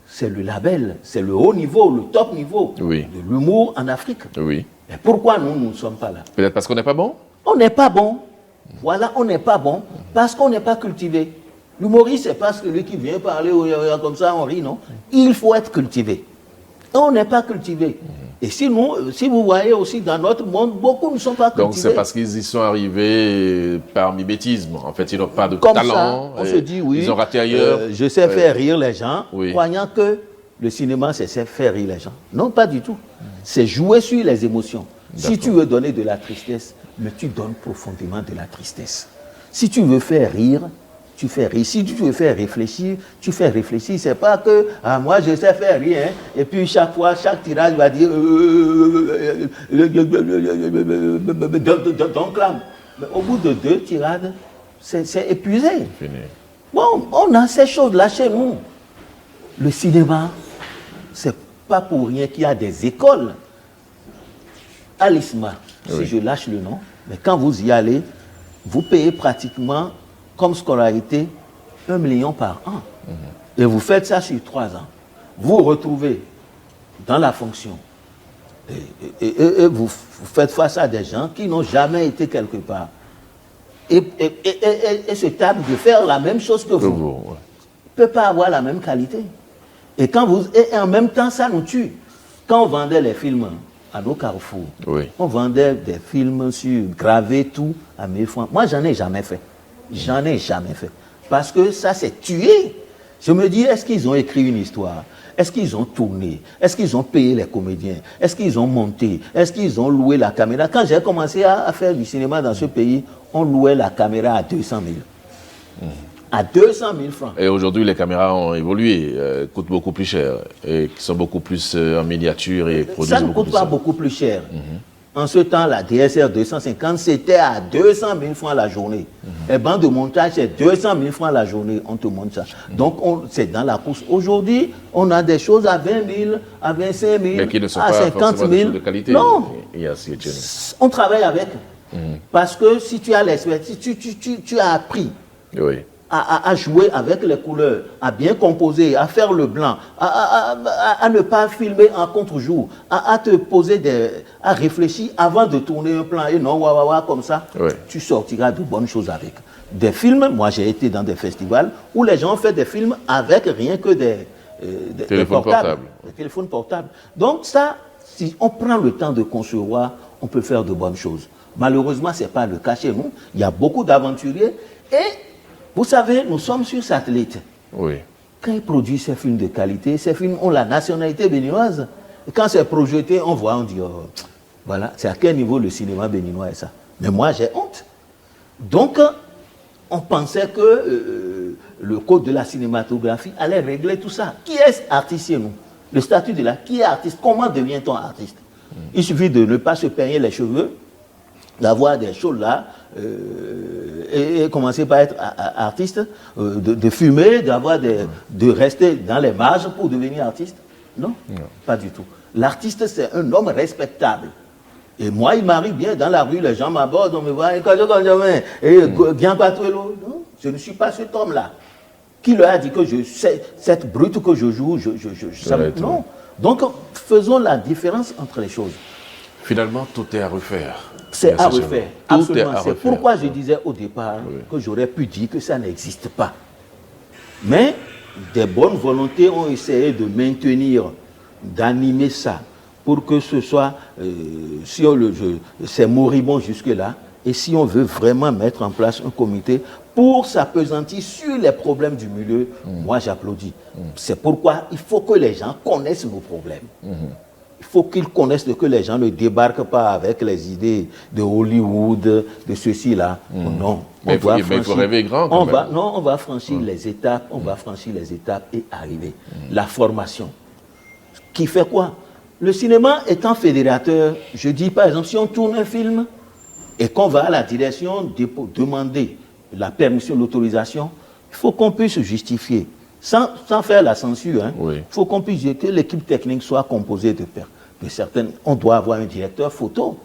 c'est le label, c'est le haut niveau, le top niveau de l'humour en Afrique. Mais pourquoi nous ne sommes pas là? Peut-être parce qu'on n'est pas bon? On n'est pas bon. Voilà, on n'est pas bon parce qu'on n'est pas cultivé. L'humoriste, c'est pas celui qui vient parler comme ça, on rit, non? Il faut être cultivé. On n'est pas cultivé. Et si vous voyez aussi dans notre monde, beaucoup ne sont pas cultivés. Donc c'est parce qu'ils y sont arrivés par mimétisme. En fait, ils n'ont pas de comme talent. Ça, on se dit, ils ont raté ailleurs. Je sais faire rire les gens, croyant que le cinéma, c'est faire rire les gens. Non, pas du tout. C'est jouer sur les émotions. Si tu veux donner de la tristesse, mais tu donnes profondément de la tristesse. Si tu veux faire rire, tu fais rire. Si tu veux faire réfléchir, tu fais réfléchir. C'est pas que moi je sais faire rire, hein, et puis chaque fois, chaque tirage va dire donc clame. Mais au bout de 2 tirades, c'est épuisé. Fini. Bon, on a ces choses-là chez nous. Le cinéma, c'est pas pour rien qu'il y a des écoles à l'ISMA, si je lâche le nom, mais quand vous y allez, vous payez pratiquement, comme scolarité, 1 million par an. Et vous faites ça sur 3 ans. Vous retrouvez dans la fonction. Et vous faites face à des gens qui n'ont jamais été quelque part. Et se tapent de faire la même chose que vous. Ne peut pas avoir la même qualité. Et en même temps, ça nous tue. Quand on vendait les films à nos carrefours, on vendait des films gravés tout à 1000 francs. Moi, j'en ai jamais fait. J'en ai jamais fait. Parce que ça s'est tué. Je me dis, est-ce qu'ils ont écrit une histoire? Est-ce qu'ils ont tourné? Est-ce qu'ils ont payé les comédiens? Est-ce qu'ils ont monté? Est-ce qu'ils ont loué la caméra? Quand j'ai commencé à faire du cinéma dans ce pays, on louait la caméra à 200 000. À 200 000 francs. Et aujourd'hui, les caméras ont évolué, coûtent beaucoup plus cher et qui sont beaucoup plus en miniature et produisent ça ne coûte pas beaucoup plus cher. En ce temps, la DSR 250, c'était à 200 000 francs la journée. Les bandes de montage, c'est 200 000 francs la journée, on te montre ça. Donc, c'est dans la course. Aujourd'hui, on a des choses à 20 000, à 25 000, mais qui ne sont à pas 50 000. de qualité. Non, on travaille avec. Parce que si tu as l'expertise, tu as appris. À jouer avec les couleurs, à bien composer, à faire le blanc, à ne pas filmer en contre-jour, à te poser à réfléchir avant de tourner un plan et non, comme ça, tu sortiras de bonnes choses avec. Des films, moi j'ai été dans des festivals où les gens ont fait des films avec rien que des téléphones portables. Des téléphones portables. Donc ça, si on prend le temps de concevoir, on peut faire de bonnes choses. Malheureusement, ce n'est pas le cas chez nous. Il y a beaucoup d'aventuriers et vous savez, nous sommes sur satellite. Quand ils produisent ces films de qualité, ces films ont la nationalité béninoise. Et quand c'est projeté, on voit, on dit, oh, voilà, c'est à quel niveau le cinéma béninois est ça. Mais moi, j'ai honte. Donc, on pensait que le code de la cinématographie allait régler tout ça. Qui est artiste chez nous? Le statut de qui est artiste? Comment devient-on artiste? Il suffit de ne pas se peigner les cheveux, d'avoir des choses là, et commencer par être artiste, de fumer, de rester dans les marges pour devenir artiste. Non, pas du tout. L'artiste, c'est un homme respectable. Et moi, il m'arrive bien dans la rue, les gens m'abordent, on me voit, non, je ne suis pas cet homme-là. Qui leur a dit que cette brute que je joue, non. Donc, faisons la différence entre les choses. Finalement, tout est à refaire. C'est à refaire. Absolument. C'est pourquoi je disais au départ que j'aurais pu dire que ça n'existe pas. Mais des bonnes volontés ont essayé de maintenir, d'animer ça, pour que ce soit, c'est moribond jusque-là. Et si on veut vraiment mettre en place un comité pour s'appesantir sur les problèmes du milieu, moi j'applaudis. C'est pourquoi il faut que les gens connaissent nos problèmes. Il faut qu'ils connaissent que les gens ne débarquent pas avec les idées de Hollywood, de ceci-là. Non. Mais il faut rêver grand quand même. On va franchir les étapes, on va franchir les étapes et arriver. La formation. Qui fait quoi? Le cinéma étant fédérateur, je dis par exemple, si on tourne un film et qu'on va à la direction demander la permission, l'autorisation, il faut qu'on puisse justifier. Sans faire la censure, il faut qu'on puisse dire que l'équipe technique soit composée de certaines. On doit avoir un directeur photo,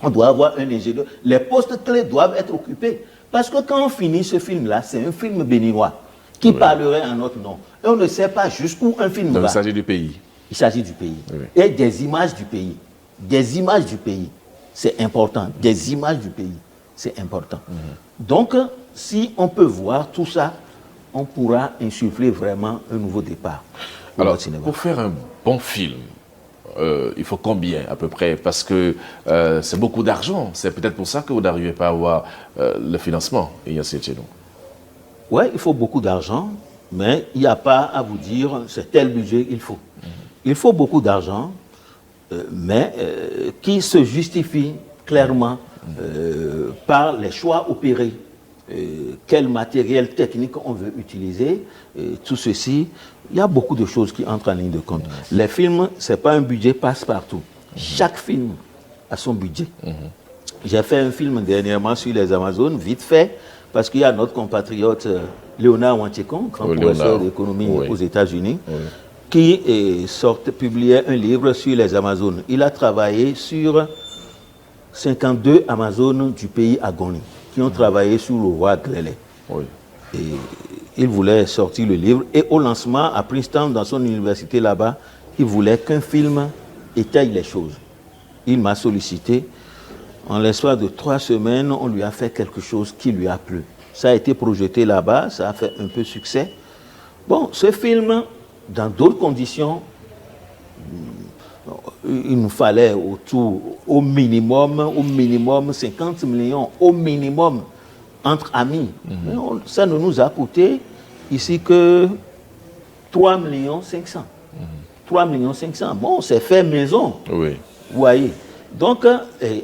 on doit avoir un ingénieur. Les postes clés doivent être occupés. Parce que quand on finit ce film-là, c'est un film béninois qui parlerait en notre nom. Et on ne sait pas jusqu'où un film va. Il s'agit du pays. Il s'agit du pays. Et des images du pays. Des images du pays. C'est important. Des images du pays. C'est important. Donc, si on peut voir tout ça, on pourra insuffler vraiment un nouveau départ. Alors, pour faire un bon film, il faut combien à peu près? Parce que c'est beaucoup d'argent. C'est peut-être pour ça que vous n'arrivez pas à avoir le financement. Oui, il faut beaucoup d'argent, mais il n'y a pas à vous dire c'est tel budget il faut. Il faut beaucoup d'argent, mais qui se justifie clairement par les choix opérés. Quel matériel technique on veut utiliser, tout ceci, il y a beaucoup de choses qui entrent en ligne de compte. Les films, ce n'est pas un budget passe-partout. Chaque film a son budget. J'ai fait un film dernièrement sur les Amazones, vite fait, parce qu'il y a notre compatriote Léonard Wanchekon, grand professeur d'économie aux États-Unis. qui publiait un livre sur les Amazones. Il a travaillé sur 52 Amazones du pays Agoni, qui ont travaillé sur le roi Glélé. Oui. Et il voulait sortir le livre. Et au lancement, à Princeton, dans son université là-bas, il voulait qu'un film étaye les choses. Il m'a sollicité. En l'espace de 3 semaines, on lui a fait quelque chose qui lui a plu. Ça a été projeté là-bas, ça a fait un peu succès. Bon, ce film, dans d'autres conditions, il nous fallait au minimum 50 millions, au minimum, entre amis. Mais ça ne nous a coûté ici que 3 500 000. 3 500 000. Bon, c'est fait maison. Oui. Vous voyez. Donc,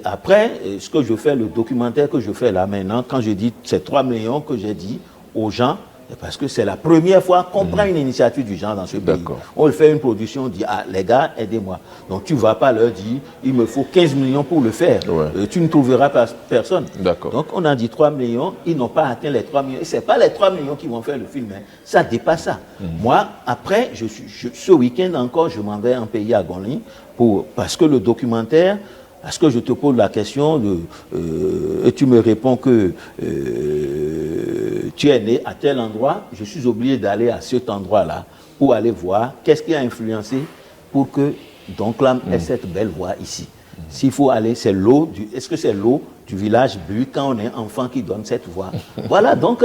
après, ce que je fais, le documentaire que je fais là maintenant, quand je dis ces 3 millions que j'ai dit aux gens, c'est parce que c'est la première fois qu'on prend une initiative du genre dans ce pays. On fait une production, on dit, ah, les gars, aidez-moi. Donc, tu ne vas pas leur dire, il me faut 15 millions pour le faire. Ouais. Tu ne trouveras personne. D'accord. Donc, on a dit 3 millions, ils n'ont pas atteint les 3 millions. Et ce n'est pas les 3 millions qui vont faire le film, hein. Ça dépasse ça. Moi, après, ce week-end encore, je m'en vais en pays à Gonly, parce que le documentaire, parce que je te pose la question et tu me réponds que tu es né à tel endroit, je suis obligé d'aller à cet endroit-là pour aller voir qu'est-ce qui a influencé pour que donc l'âme ait cette belle voix ici. S'il faut aller, c'est l'eau, est-ce que c'est l'eau du village bu quand on est enfant qui donne cette voix? Voilà, donc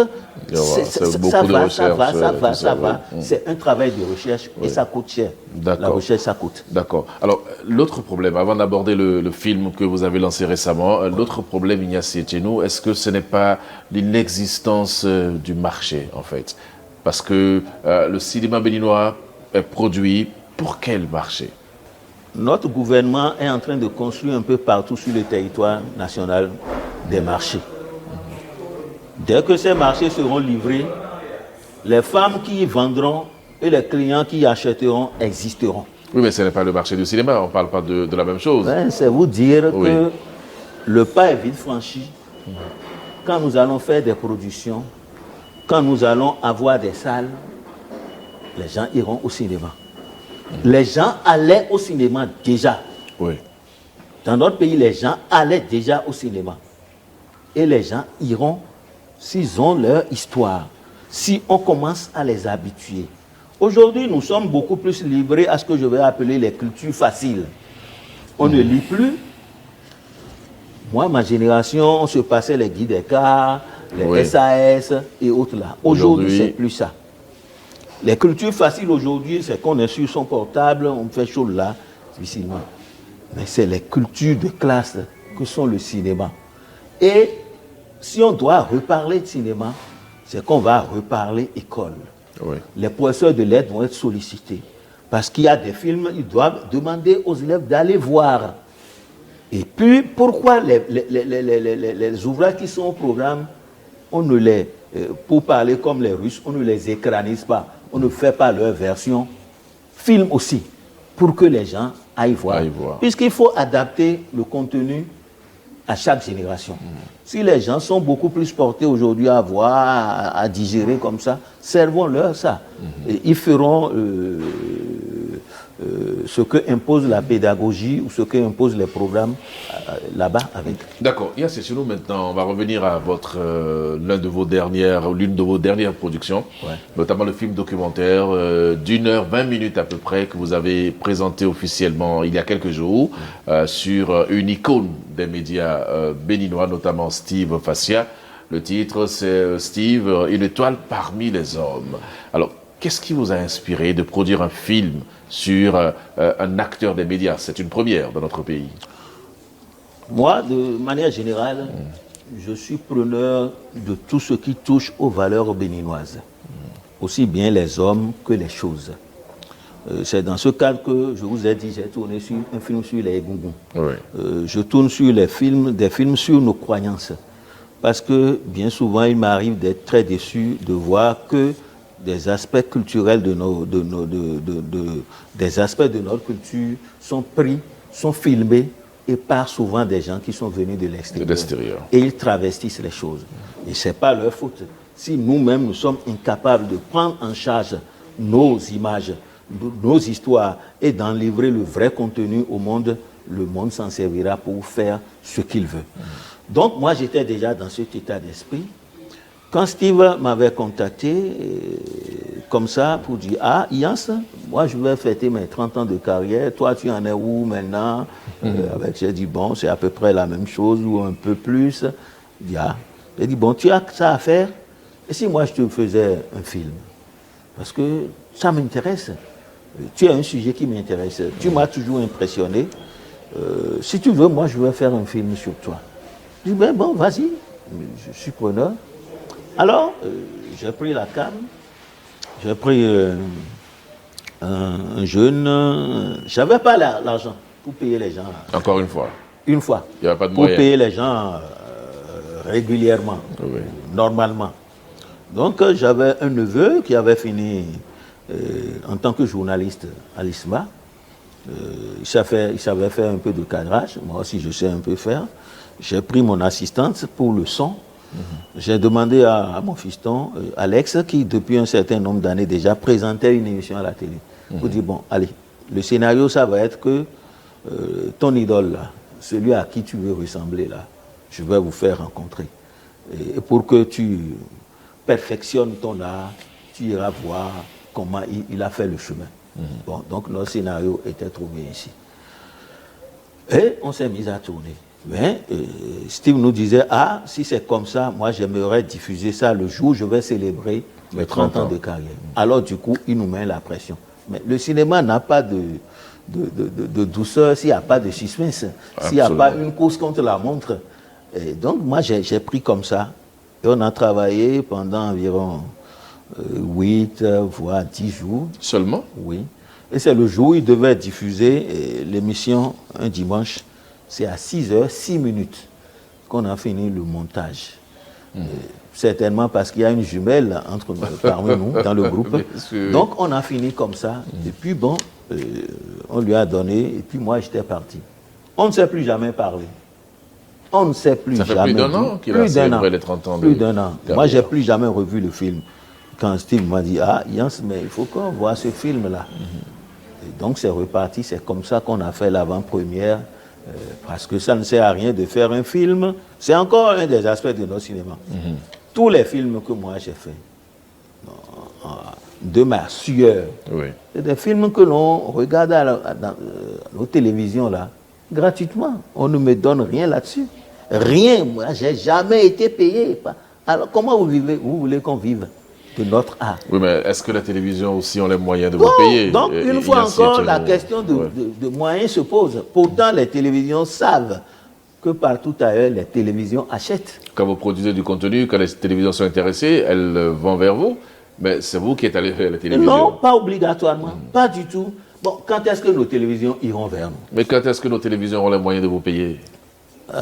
ça va. C'est un travail de recherche et ça coûte cher. La recherche, ça coûte. D'accord. Alors, l'autre problème, avant d'aborder le film que vous avez lancé récemment, l'autre problème, Ignace Etiennou, est-ce que ce n'est pas l'inexistence du marché, en fait? Parce que le cinéma béninois est produit pour quel marché? Notre gouvernement est en train de construire un peu partout sur le territoire national des marchés. Dès que ces marchés seront livrés, les femmes qui y vendront et les clients qui y achèteront existeront. Oui, mais ce n'est pas le marché du cinéma, on ne parle pas de la même chose. Ben, c'est vous dire que le pas est vite franchi. Quand nous allons faire des productions, quand nous allons avoir des salles, les gens iront au cinéma. Les gens allaient au cinéma déjà. Oui. Dans notre pays, les gens allaient déjà au cinéma. Et les gens iront s'ils ont leur histoire, si on commence à les habituer. Aujourd'hui, nous sommes beaucoup plus livrés à ce que je vais appeler les cultures faciles. On ne lit plus. Moi, ma génération, on se passait les guides des cars, les SAS et autres là. Aujourd'hui, c'est plus ça. Les cultures faciles aujourd'hui, c'est qu'on est sur son portable, on fait chaud là, difficilement. Mais c'est les cultures de classe que sont le cinéma. Et si on doit reparler de cinéma, c'est qu'on va reparler école. Oui. Les professeurs de lettres vont être sollicités. Parce qu'il y a des films, ils doivent demander aux élèves d'aller voir. Et puis, pourquoi les ouvrages qui sont au programme, on ne les, pour parler comme les Russes, on ne les écranise pas. On ne fait pas leur version film aussi, pour que les gens aillent voir. Puisqu'il faut adapter le contenu à chaque génération. Si les gens sont beaucoup plus portés aujourd'hui à voir, à digérer comme ça, servons-leur ça. Et ils feront ce que impose la pédagogie ou ce que imposent les programmes là-bas avec. D'accord. Ignace Etiennou, maintenant, on va revenir à l'une de vos dernières productions, notamment le film documentaire d'1h20 à peu près que vous avez présenté officiellement il y a quelques jours sur une icône des médias béninois, notamment Steve Fassia. Le titre, c'est Steve, une étoile parmi les hommes. Alors, qu'est-ce qui vous a inspiré de produire un film sur un acteur des médias? C'est une première dans notre pays. Moi, de manière générale, je suis preneur de tout ce qui touche aux valeurs béninoises, aussi bien les hommes que les choses. C'est dans ce cadre que je vous ai dit, j'ai tourné sur un film sur les Egungun. Je tourne sur des films sur nos croyances. Parce que bien souvent, il m'arrive d'être très déçu de voir que des aspects culturels des aspects de notre culture sont pris, sont filmés et par souvent des gens qui sont venus de l'extérieur. Et ils travestissent les choses. Et ce n'est pas leur faute. Si nous-mêmes, nous sommes incapables de prendre en charge nos images, nos histoires et d'en livrer le vrai contenu au monde, le monde s'en servira pour faire ce qu'il veut. Donc moi j'étais déjà dans cet état d'esprit. Quand Steve m'avait contacté comme ça pour dire « Ah, Yans, moi je vais fêter mes 30 ans de carrière, toi tu en es où maintenant ?» J'ai dit « Bon, c'est à peu près la même chose ou un peu plus. » Il dit « Ah. » J'ai dit « Bon, tu as ça à faire? Et si moi je te faisais un film? Parce que ça m'intéresse. Tu as un sujet qui m'intéresse. Tu m'as toujours impressionné. Si tu veux, moi je vais faire un film sur toi. » Je dis « Ben bon, vas-y, je suis preneur. » Alors, j'ai pris la cam, j'ai pris un jeune, j'avais pas l'argent pour payer les gens. Encore une fois. Une fois. Il n'y avait pas de pour moyens. Payer les gens régulièrement, normalement. Donc, j'avais un neveu qui avait fini en tant que journaliste à l'ISMA. Il savait faire un peu de cadrage, moi aussi je sais un peu faire. J'ai pris mon assistante pour le son. J'ai demandé à mon fiston, Alex, qui depuis un certain nombre d'années déjà présentait une émission à la télé, pour dire, bon, allez, le scénario, ça va être que ton idole, là, celui à qui tu veux ressembler, là, je vais vous faire rencontrer. Et pour que tu perfectionnes ton art, tu iras voir comment il a fait le chemin. Bon, donc notre scénario était trouvé ici. Et on s'est mis à tourner. Mais Steve nous disait, ah, si c'est comme ça, moi j'aimerais diffuser ça le jour où je vais célébrer mes 30 ans de carrière. Alors du coup, il nous met la pression. Mais le cinéma n'a pas de douceur s'il n'y a pas de suspense, s'il n'y a pas une course contre la montre. Et donc moi j'ai pris comme ça. Et on a travaillé pendant environ 8, voire 10 jours. Seulement? Oui. Et c'est le jour où il devait diffuser l'émission un dimanche. C'est à 6h, 6 minutes qu'on a fini le montage. Certainement parce qu'il y a une jumelle parmi nous, dans le groupe. Donc, on a fini comme ça. Et puis, bon, on lui a donné. Et puis, moi, j'étais parti. On ne s'est plus jamais parlé. On ne s'est plus jamais... Ça fait plus d'un an qu'il a célébré les 30 ans. Plus d'un an. Moi, je n'ai plus jamais revu le film. Quand Steve m'a dit, ah, Yans, mais il faut qu'on voit ce film-là. Et donc, c'est reparti. C'est comme ça qu'on a fait l'avant-première. Parce que ça ne sert à rien de faire un film. C'est encore un des aspects de notre cinéma. Tous les films que moi j'ai faits, de ma sueur, c'est des films que l'on regarde dans nos télévisions là, gratuitement. On ne me donne rien là-dessus. Rien. Moi, j'ai jamais été payé. Alors, comment vous vivez? Vous voulez qu'on vive de notre art? Oui, mais est-ce que la télévision aussi ont les moyens de vous payer? Donc, une fois encore, la question de moyens se pose. Pourtant, les télévisions savent que partout ailleurs, les télévisions achètent. Quand vous produisez du contenu, quand les télévisions sont intéressées, elles vont vers vous, mais c'est vous qui êtes allé vers la télévision. Non, pas obligatoirement, pas du tout. Bon, quand est-ce que nos télévisions iront vers nous? Mais quand est-ce que nos télévisions auront les moyens de vous payer?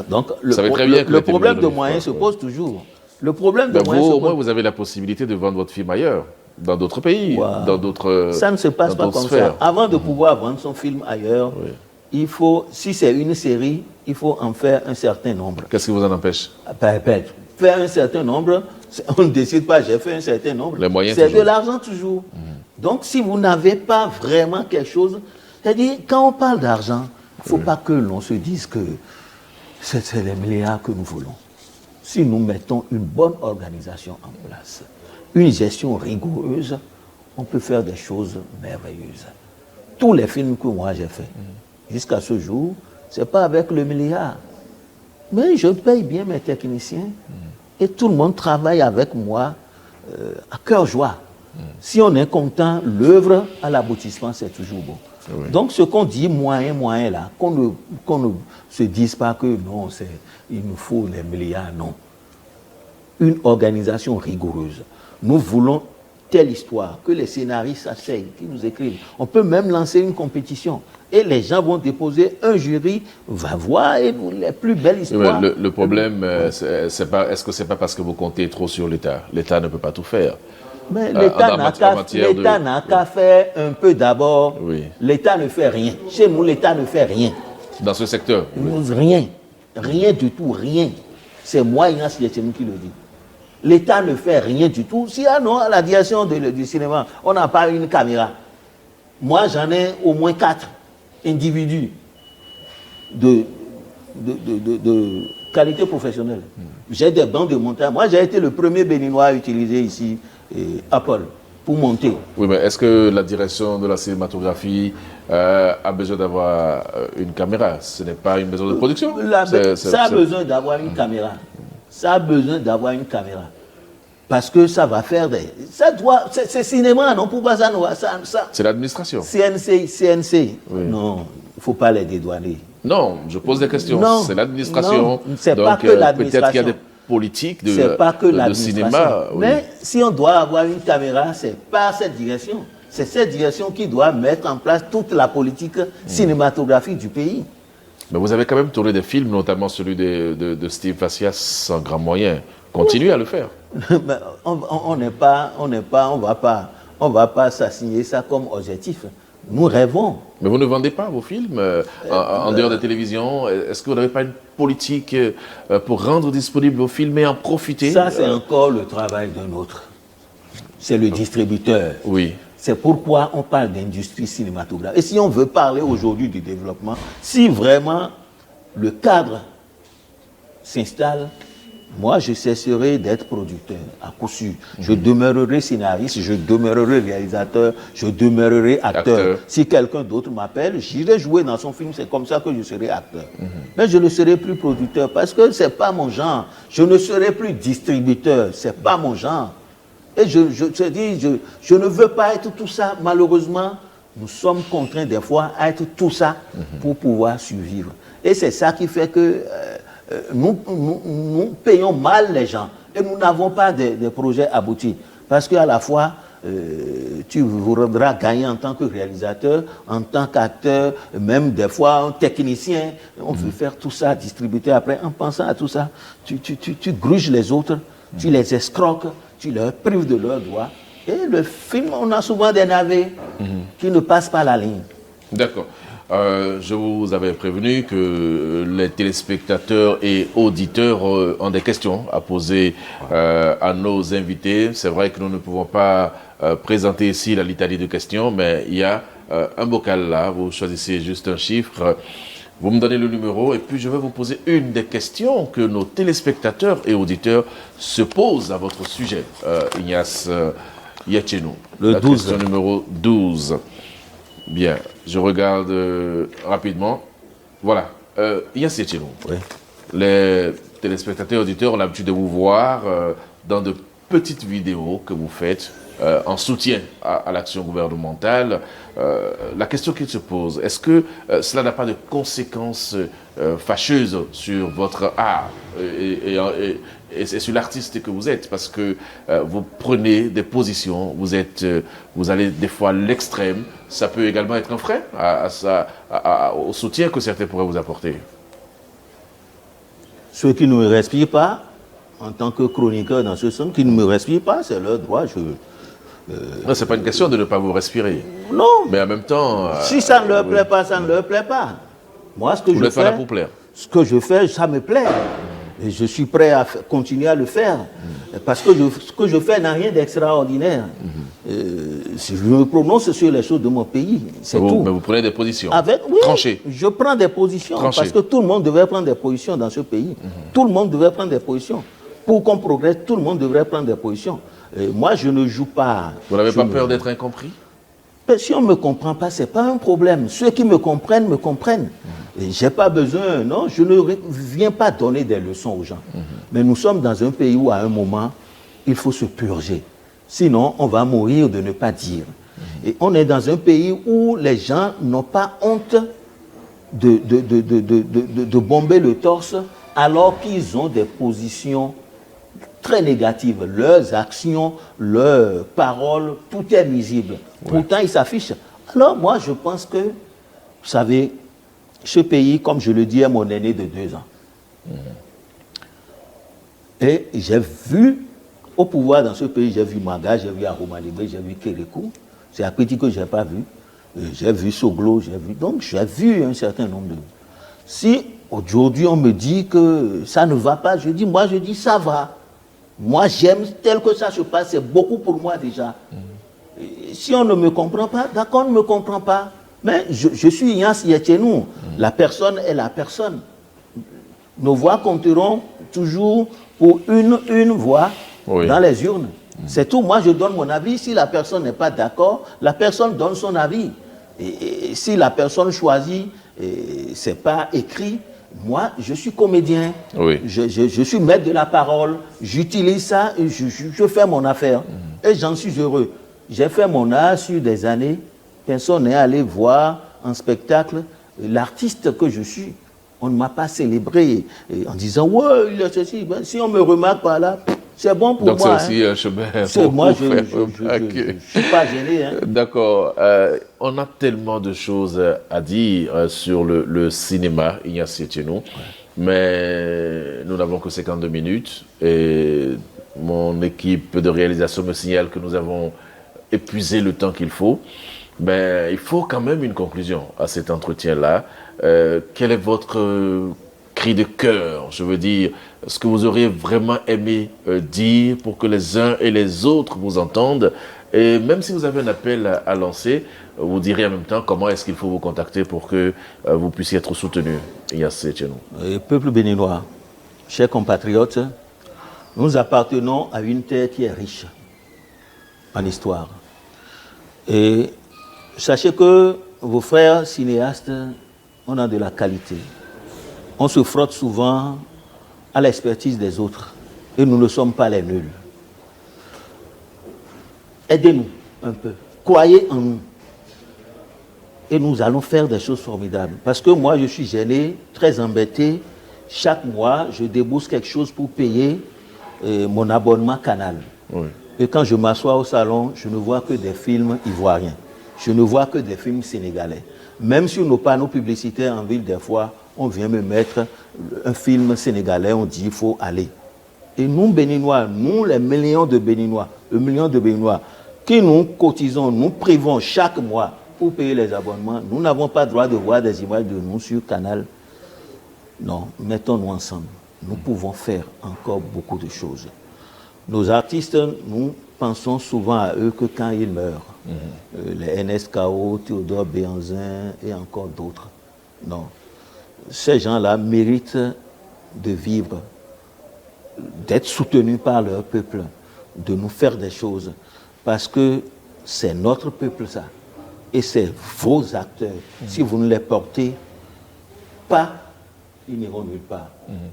Donc, le problème de moyens se pose toujours. Le problème de moyens au moins, vous avez la possibilité de vendre votre film ailleurs, dans d'autres pays, dans d'autres... Ça ne se passe pas comme ça. Avant de pouvoir vendre son film ailleurs, il faut, si c'est une série, il faut en faire un certain nombre. Qu'est-ce qui vous en empêche? Faire un certain nombre, on ne décide pas, j'ai fait un certain nombre. Les moyens, c'est de l'argent toujours. Donc, si vous n'avez pas vraiment quelque chose, c'est-à-dire, quand on parle d'argent, il ne faut pas que l'on se dise que c'est les milliards que nous voulons. Si nous mettons une bonne organisation en place, une gestion rigoureuse, on peut faire des choses merveilleuses. Tous les films que moi j'ai faits, jusqu'à ce jour, ce n'est pas avec le milliard. Mais je paye bien mes techniciens et tout le monde travaille avec moi à cœur joie. Si on est content, l'œuvre à l'aboutissement, c'est toujours bon. Donc ce qu'on dit moyen là, qu'on ne se dise pas que non, il nous faut les milliards, non. Une organisation rigoureuse. Nous voulons telle histoire, que les scénaristes s'asseyent, qui nous écrivent. On peut même lancer une compétition. Et les gens vont déposer, un jury va voir les plus belles histoires. Le problème, est-ce que ce n'est pas parce que vous comptez trop sur l'État? L'État ne peut pas tout faire. Mais l'État n'a qu'à faire un peu d'abord. L'État ne fait rien. Chez nous, l'État ne fait rien. Dans ce secteur? Rien. Rien du tout, rien. C'est moi, Ignace Yetchemi, qui le dit. L'État ne fait rien du tout. Si à la direction du cinéma, on n'a pas une caméra, Moi, j'en ai au moins 4 individus de qualité professionnelle. J'ai des bancs de montage. Moi, j'ai été le premier Béninois à utiliser ici Apple pour monter. Oui, mais est-ce que la direction de la cinématographie a besoin d'avoir une caméra? Ce n'est pas une maison de production? Ça a besoin d'avoir une caméra. Ça a besoin d'avoir une caméra. Parce que ça va faire des... C'est cinéma, non? Pourquoi ça nous... C'est l'administration. CNC. Oui. Non, il ne faut pas les dédouaner. Non, je pose des questions. C'est l'administration. C'est pas que l'administration. Peut-être qu'il y a des politiques de cinéma. Oui. Mais si on doit avoir une caméra, c'est pas cette direction. C'est cette direction qui doit mettre en place toute la politique cinématographique du pays. Mais vous avez quand même tourné des films, notamment celui de Steve Facias, sans grand moyen. Continuez à le faire. On va pas s'assigner ça comme objectif. Nous rêvons. Mais vous ne vendez pas vos films en dehors de la télévision? Est-ce que vous n'avez pas une politique pour rendre disponibles vos films et en profiter? Ça, c'est encore le travail d'un autre. C'est le distributeur. Oui. C'est pourquoi on parle d'industrie cinématographique. Et si on veut parler aujourd'hui du développement, si vraiment le cadre s'installe, moi, je cesserai d'être producteur, à coup sûr. Je demeurerai scénariste, je demeurerai réalisateur, je demeurerai acteur. Si quelqu'un d'autre m'appelle, j'irai jouer dans son film, c'est comme ça que je serai acteur. Mais je ne serai plus producteur parce que ce n'est pas mon genre. Je ne serai plus distributeur, ce n'est pas mon genre. Et je ne veux pas être tout ça. Malheureusement, nous sommes contraints des fois à être tout ça pour pouvoir survivre. Et c'est ça qui fait que nous payons mal les gens et nous n'avons pas de projets aboutis. Parce qu'à la fois, tu voudras gagner en tant que réalisateur, en tant qu'acteur, même des fois un technicien. On veut faire tout ça, distribuer après. En pensant à tout ça, tu gruges les autres, tu les escroques, tu leur prives de leurs droits. Et le film, on a souvent des navets qui ne passent pas la ligne. D'accord. Je vous avais prévenu que les téléspectateurs et auditeurs ont des questions à poser à nos invités. C'est vrai que nous ne pouvons pas présenter ici la litanie de questions, mais il y a un bocal là. Vous choisissez juste un chiffre. Vous me donnez le numéro et puis je vais vous poser une des questions que nos téléspectateurs et auditeurs se posent à votre sujet. Ignace Yetchenou. Le 12. Question numéro 12. Bien, je regarde rapidement. Voilà. Ignace Yetchenou. Oui. Les téléspectateurs et auditeurs ont l'habitude de vous voir dans de petites vidéos que vous faites en soutien à l'action gouvernementale. La question qui se pose, est-ce que cela n'a pas de conséquences fâcheuses sur votre art et sur l'artiste que vous êtes? Parce que vous prenez des positions, vous allez des fois à l'extrême. Ça peut également être un frein au soutien que certains pourraient vous apporter. Ceux qui ne me respirent pas, en tant que chroniqueur dans ce sens, qui ne me respirent pas, c'est leur droit. Ce n'est pas une question de ne pas vous respirer. Non. Mais en même temps... si ça ne leur plaît pas, ça ne leur plaît pas. Moi, ce que je fais... là pour plaire. Ce que je fais, ça me plaît. Et je suis prêt à continuer à le faire. Parce que ce que je fais n'a rien d'extraordinaire. Je me prononce sur les choses de mon pays. C'est tout. Mais vous prenez des positions tranchées. Je prends des positions. Parce que tout le monde devrait prendre des positions dans ce pays. Tout le monde devrait prendre des positions. Pour qu'on progresse, tout le monde devrait prendre des positions. Moi, je ne joue pas. Vous n'avez pas peur d'être incompris? Si on ne me comprend pas, ce n'est pas un problème. Ceux qui me comprennent, me comprennent. Je n'ai pas besoin, non, je ne viens pas donner des leçons aux gens. Mais nous sommes dans un pays où, à un moment, il faut se purger. Sinon, on va mourir de ne pas dire. Et on est dans un pays où les gens n'ont pas honte de bomber le torse alors qu'ils ont des positions très négatives. Leurs actions, leurs paroles, tout est visible. Pourtant, ils s'affichent. Alors, moi, je pense que, vous savez, ce pays, comme je le dis, est mon aîné de 2 ans. Et j'ai vu, au pouvoir dans ce pays, j'ai vu Maga, j'ai vu Aromalibé, j'ai vu Kérékou. C'est à Petit que je n'ai pas vu. J'ai vu Soglo, j'ai vu. Donc, j'ai vu un certain nombre de... Si aujourd'hui, on me dit que ça ne va pas, je dis ça va. Moi, j'aime tel que ça se passe, c'est beaucoup pour moi déjà. si on ne me comprend pas, d'accord, on ne me comprend pas. Mais je suis Ignace Yetchenou. La personne est la personne. Nos voix compteront toujours pour une voix dans les urnes. C'est tout. Moi, je donne mon avis. Si la personne n'est pas d'accord, la personne donne son avis. Et si la personne choisit, c'est pas écrit. Moi, je suis comédien. Oui. Je suis maître de la parole. J'utilise ça et je fais mon affaire. Et j'en suis heureux. J'ai fait mon art sur des années. Personne n'est allé voir en spectacle l'artiste que je suis. On ne m'a pas célébré en disant « Ouais, il a ceci ». Ben, si on me remarque par là, c'est bon pour moi. Donc c'est aussi un chemin. Moi, je ne suis pas gêné. Hein. D'accord. On a tellement de choses à dire sur le cinéma, Ignace Yetchenou, mais nous n'avons que 52 minutes et mon équipe de réalisation me signale que nous avons épuisé le temps qu'il faut. Mais il faut quand même une conclusion à cet entretien-là. Quel est votre cri de cœur? Je veux dire, ce que vous auriez vraiment aimé dire pour que les uns et les autres vous entendent. Et même si vous avez un appel à lancer, vous direz en même temps comment est-ce qu'il faut vous contacter pour que vous puissiez être soutenu. Ignace Yetchenou. Peuple béninois, chers compatriotes, nous appartenons à une terre qui est riche en histoire. Et sachez que vos frères cinéastes, on a de la qualité. On se frotte souvent à l'expertise des autres et nous ne sommes pas les nuls. Aidez-nous un peu, croyez en nous et nous allons faire des choses formidables. Parce que moi, je suis gêné, très embêté. Chaque mois, je débourse quelque chose pour payer mon abonnement Canal. Oui. Et quand je m'assois au salon, je ne vois que des films ivoiriens. Je ne vois que des films sénégalais. Même sur nos panneaux publicitaires en ville, des fois, on vient me mettre un film sénégalais, on dit il faut aller. Et nous, Béninois, nous, les millions de Béninois, le million de Béninois, qui nous cotisons, nous privons chaque mois pour payer les abonnements, nous n'avons pas le droit de voir des images de nous sur Canal. Non, mettons-nous ensemble. Nous pouvons faire encore beaucoup de choses. Nos artistes, nous pensons souvent à eux que quand ils meurent. Les NSKO, Théodore Béanzin et encore d'autres. Non. Ces gens-là méritent de vivre, d'être soutenus par leur peuple, de nous faire des choses. Parce que c'est notre peuple, ça. Et c'est vos acteurs. Si vous ne les portez pas, ils n'iront nulle part.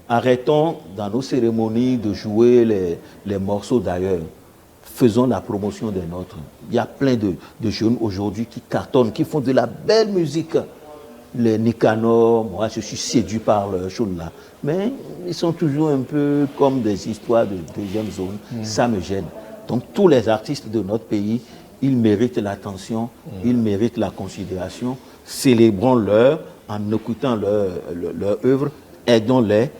Arrêtons dans nos cérémonies de jouer les morceaux d'ailleurs. Faisons la promotion des nôtres. Il y a plein de jeunes aujourd'hui qui cartonnent, qui font de la belle musique. Les Nicanor, moi je suis séduit par leur chose là. Mais ils sont toujours un peu comme des histoires de deuxième zone. Ça me gêne. Donc tous les artistes de notre pays, ils méritent l'attention, ils méritent la considération. Célébrons-leur en écoutant leur œuvre, aidons-les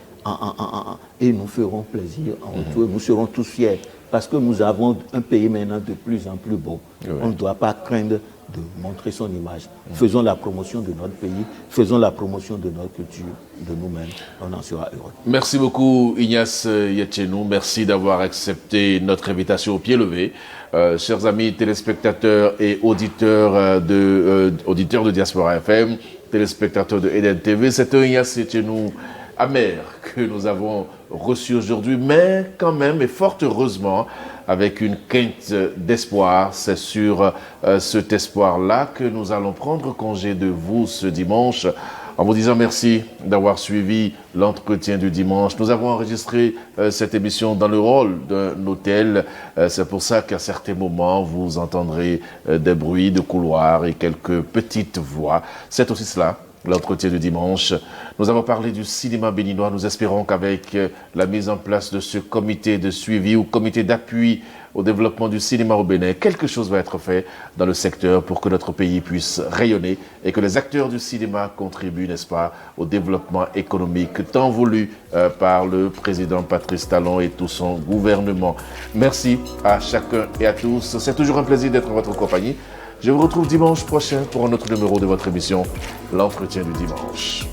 et nous ferons plaisir en retour. Nous serons tous fiers parce que nous avons un pays maintenant de plus en plus beau. Oui. On ne doit pas craindre de montrer son image. Faisons la promotion de notre pays, faisons la promotion de notre culture, de nous-mêmes. On en sera heureux. Merci beaucoup Ignace Yetchenou. Merci d'avoir accepté notre invitation au pied levé. Chers amis téléspectateurs et auditeurs de Diaspora FM, téléspectateurs de Eden TV, c'est Ignace Yetchenou amer que nous avons reçu aujourd'hui, mais quand même et fort heureusement avec une quinte d'espoir. C'est sur cet espoir-là que nous allons prendre congé de vous ce dimanche en vous disant merci d'avoir suivi l'entretien du dimanche. Nous avons enregistré cette émission dans le hall d'un hôtel. C'est pour ça qu'à certains moments, vous entendrez des bruits de couloir et quelques petites voix. C'est aussi cela, l'entretien du dimanche. Nous avons parlé du cinéma béninois. Nous espérons qu'avec la mise en place de ce comité de suivi ou comité d'appui au développement du cinéma au Bénin, quelque chose va être fait dans le secteur pour que notre pays puisse rayonner et que les acteurs du cinéma contribuent, n'est-ce pas, au développement économique tant voulu par le président Patrice Talon et tout son gouvernement. Merci à chacun et à tous. C'est toujours un plaisir d'être en votre compagnie. Je vous retrouve dimanche prochain pour un autre numéro de votre émission, l'entretien du dimanche.